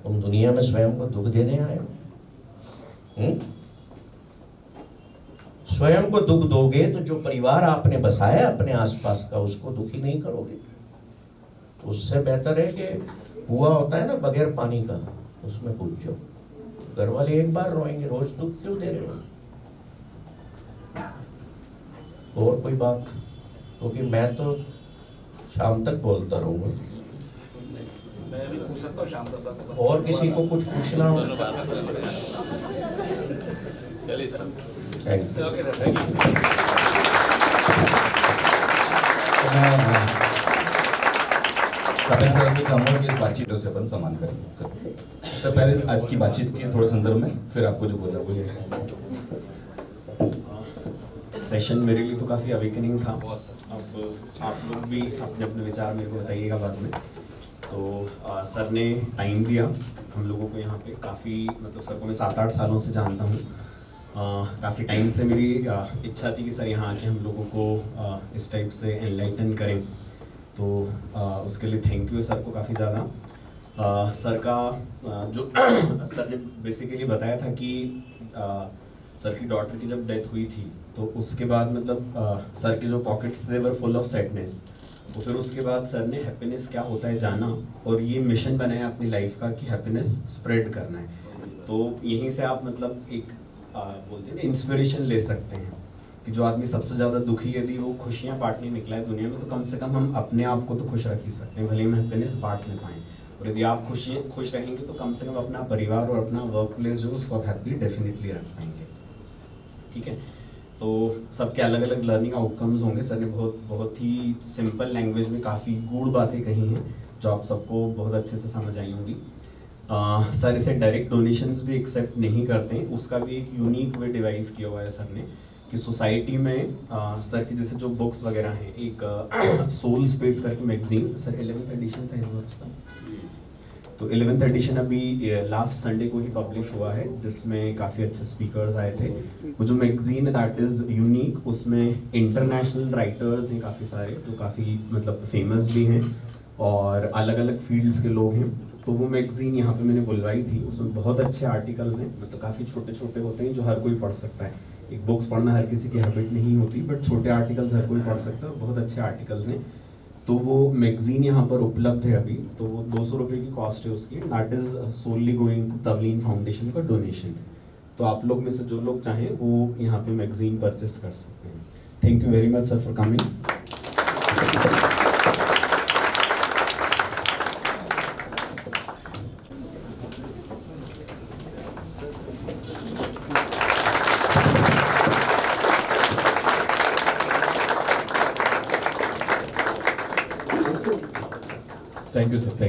तुम दुनिया में स्वयं को दुख देने आए हो? स्वयं को दुख दोगे तो जो परिवार आपने बसाया अपने आसपास का, उसको दुखी नहीं करोगे। तो उससे बेहतर है कि हुआ होता है ना बगैर पानी का, उसमें कूद जाओ। घर वाले एक बार रोएंगे, रोज दुख क्यों दे रहे हो? और कोई बात? क्योंकि मैं तो शाम तक बोलता रहूंगा। मैं भी पूछ सकता हूँ शाम तक। और किसी को कुछ पूछना हो? चलिए sir, thank you. Okay sir, thank you. Kapil sir से कहूँगा कि इस बातचीत से अपन सम्मान करेंगे सर। पहले आज की बातचीत के थोड़े संदर्भ में, फिर आपको जो बोलना बोलिए। सेशन मेरे लिए तो काफ़ी अवेकनिंग था। अब आप लोग भी अपने अपने विचार मेरे को बताइएगा बाद में। तो सर ने टाइम दिया हम लोगों को यहाँ पे। काफ़ी मतलब सर को मैं 7-8 सालों से जानता हूँ। काफ़ी टाइम से मेरी इच्छा थी कि सर यहाँ आके हम लोगों को इस टाइप से एनलाइटन करें। तो उसके लिए थैंक यू सर को काफ़ी ज़्यादा। सर का जो सर ने बेसिकली बताया था कि सर की डॉटर की जब डेथ हुई थी तो उसके बाद मतलब सर के जो पॉकेट्स थे वर फुल ऑफ सैडनेस। तो फिर उसके बाद सर ने हैप्पीनेस क्या होता है जाना, और ये मिशन बनाया अपनी लाइफ का कि हैप्पीनेस स्प्रेड करना है। तो यहीं से आप मतलब एक बोलते हैं ना इंस्पिरेशन ले सकते हैं कि जो आदमी सबसे ज़्यादा दुखी यदि वो खुशियाँ बांटने निकला है दुनिया में, तो कम से कम हम अपने आप को तो खुश रख ही सकते हैं, भले ही हम हैप्पीनेस बांट नहीं पाएँ। और यदि आप खुश रहेंगे तो कम से कम अपना परिवार और अपना वर्क प्लेस जो उसको आप हैप्पी डेफिनेटली रख पाएंगे। ठीक है, तो सबके अलग अलग लर्निंग आउटकम्स होंगे। सर ने बहुत ही सिंपल लैंग्वेज में काफ़ी गूढ़ बातें कही हैं जो आप सबको बहुत अच्छे से समझ आई होंगी। सर इसे डायरेक्ट डोनेशंस भी एक्सेप्ट नहीं करते हैं, उसका भी एक यूनिक वे डिवाइस किया हुआ है सर ने कि सोसाइटी में सर की जैसे जो बुक्स वगैरह हैं, एक सोल स्पेस करके मैगजीन, सर 11th एडिशन था इस बार उसका, तो 11th एडिशन अभी लास्ट संडे को ही पब्लिश हुआ है, जिसमें काफ़ी अच्छे स्पीकर्स आए थे। वो जो मैगजीन है दैट इज़ यूनिक, उसमें इंटरनेशनल राइटर्स हैं काफ़ी सारे जो काफ़ी मतलब फेमस भी हैं और अलग अलग फील्ड्स के लोग हैं। तो वो मैगजीन यहाँ पे मैंने बुलवाई थी, उसमें बहुत अच्छे आर्टिकल्स हैं, मतलब काफ़ी छोटे छोटे होते हैं जो हर कोई पढ़ सकता है। एक बुक्स पढ़ना हर किसी की हैबिट नहीं होती, बट छोटे आर्टिकल्स हर कोई पढ़ सकता है और बहुत अच्छे आर्टिकल्स हैं। तो वो मैगजीन यहाँ पर उपलब्ध है अभी, तो वो 200 रुपये की कॉस्ट है उसकी, that is solely going to Tavleen foundation का डोनेशन। तो आप लोग में से जो लोग चाहें वो यहाँ पे मैगजीन परचेस कर सकते हैं। Thank you very much sir for coming. Thank you sir, thank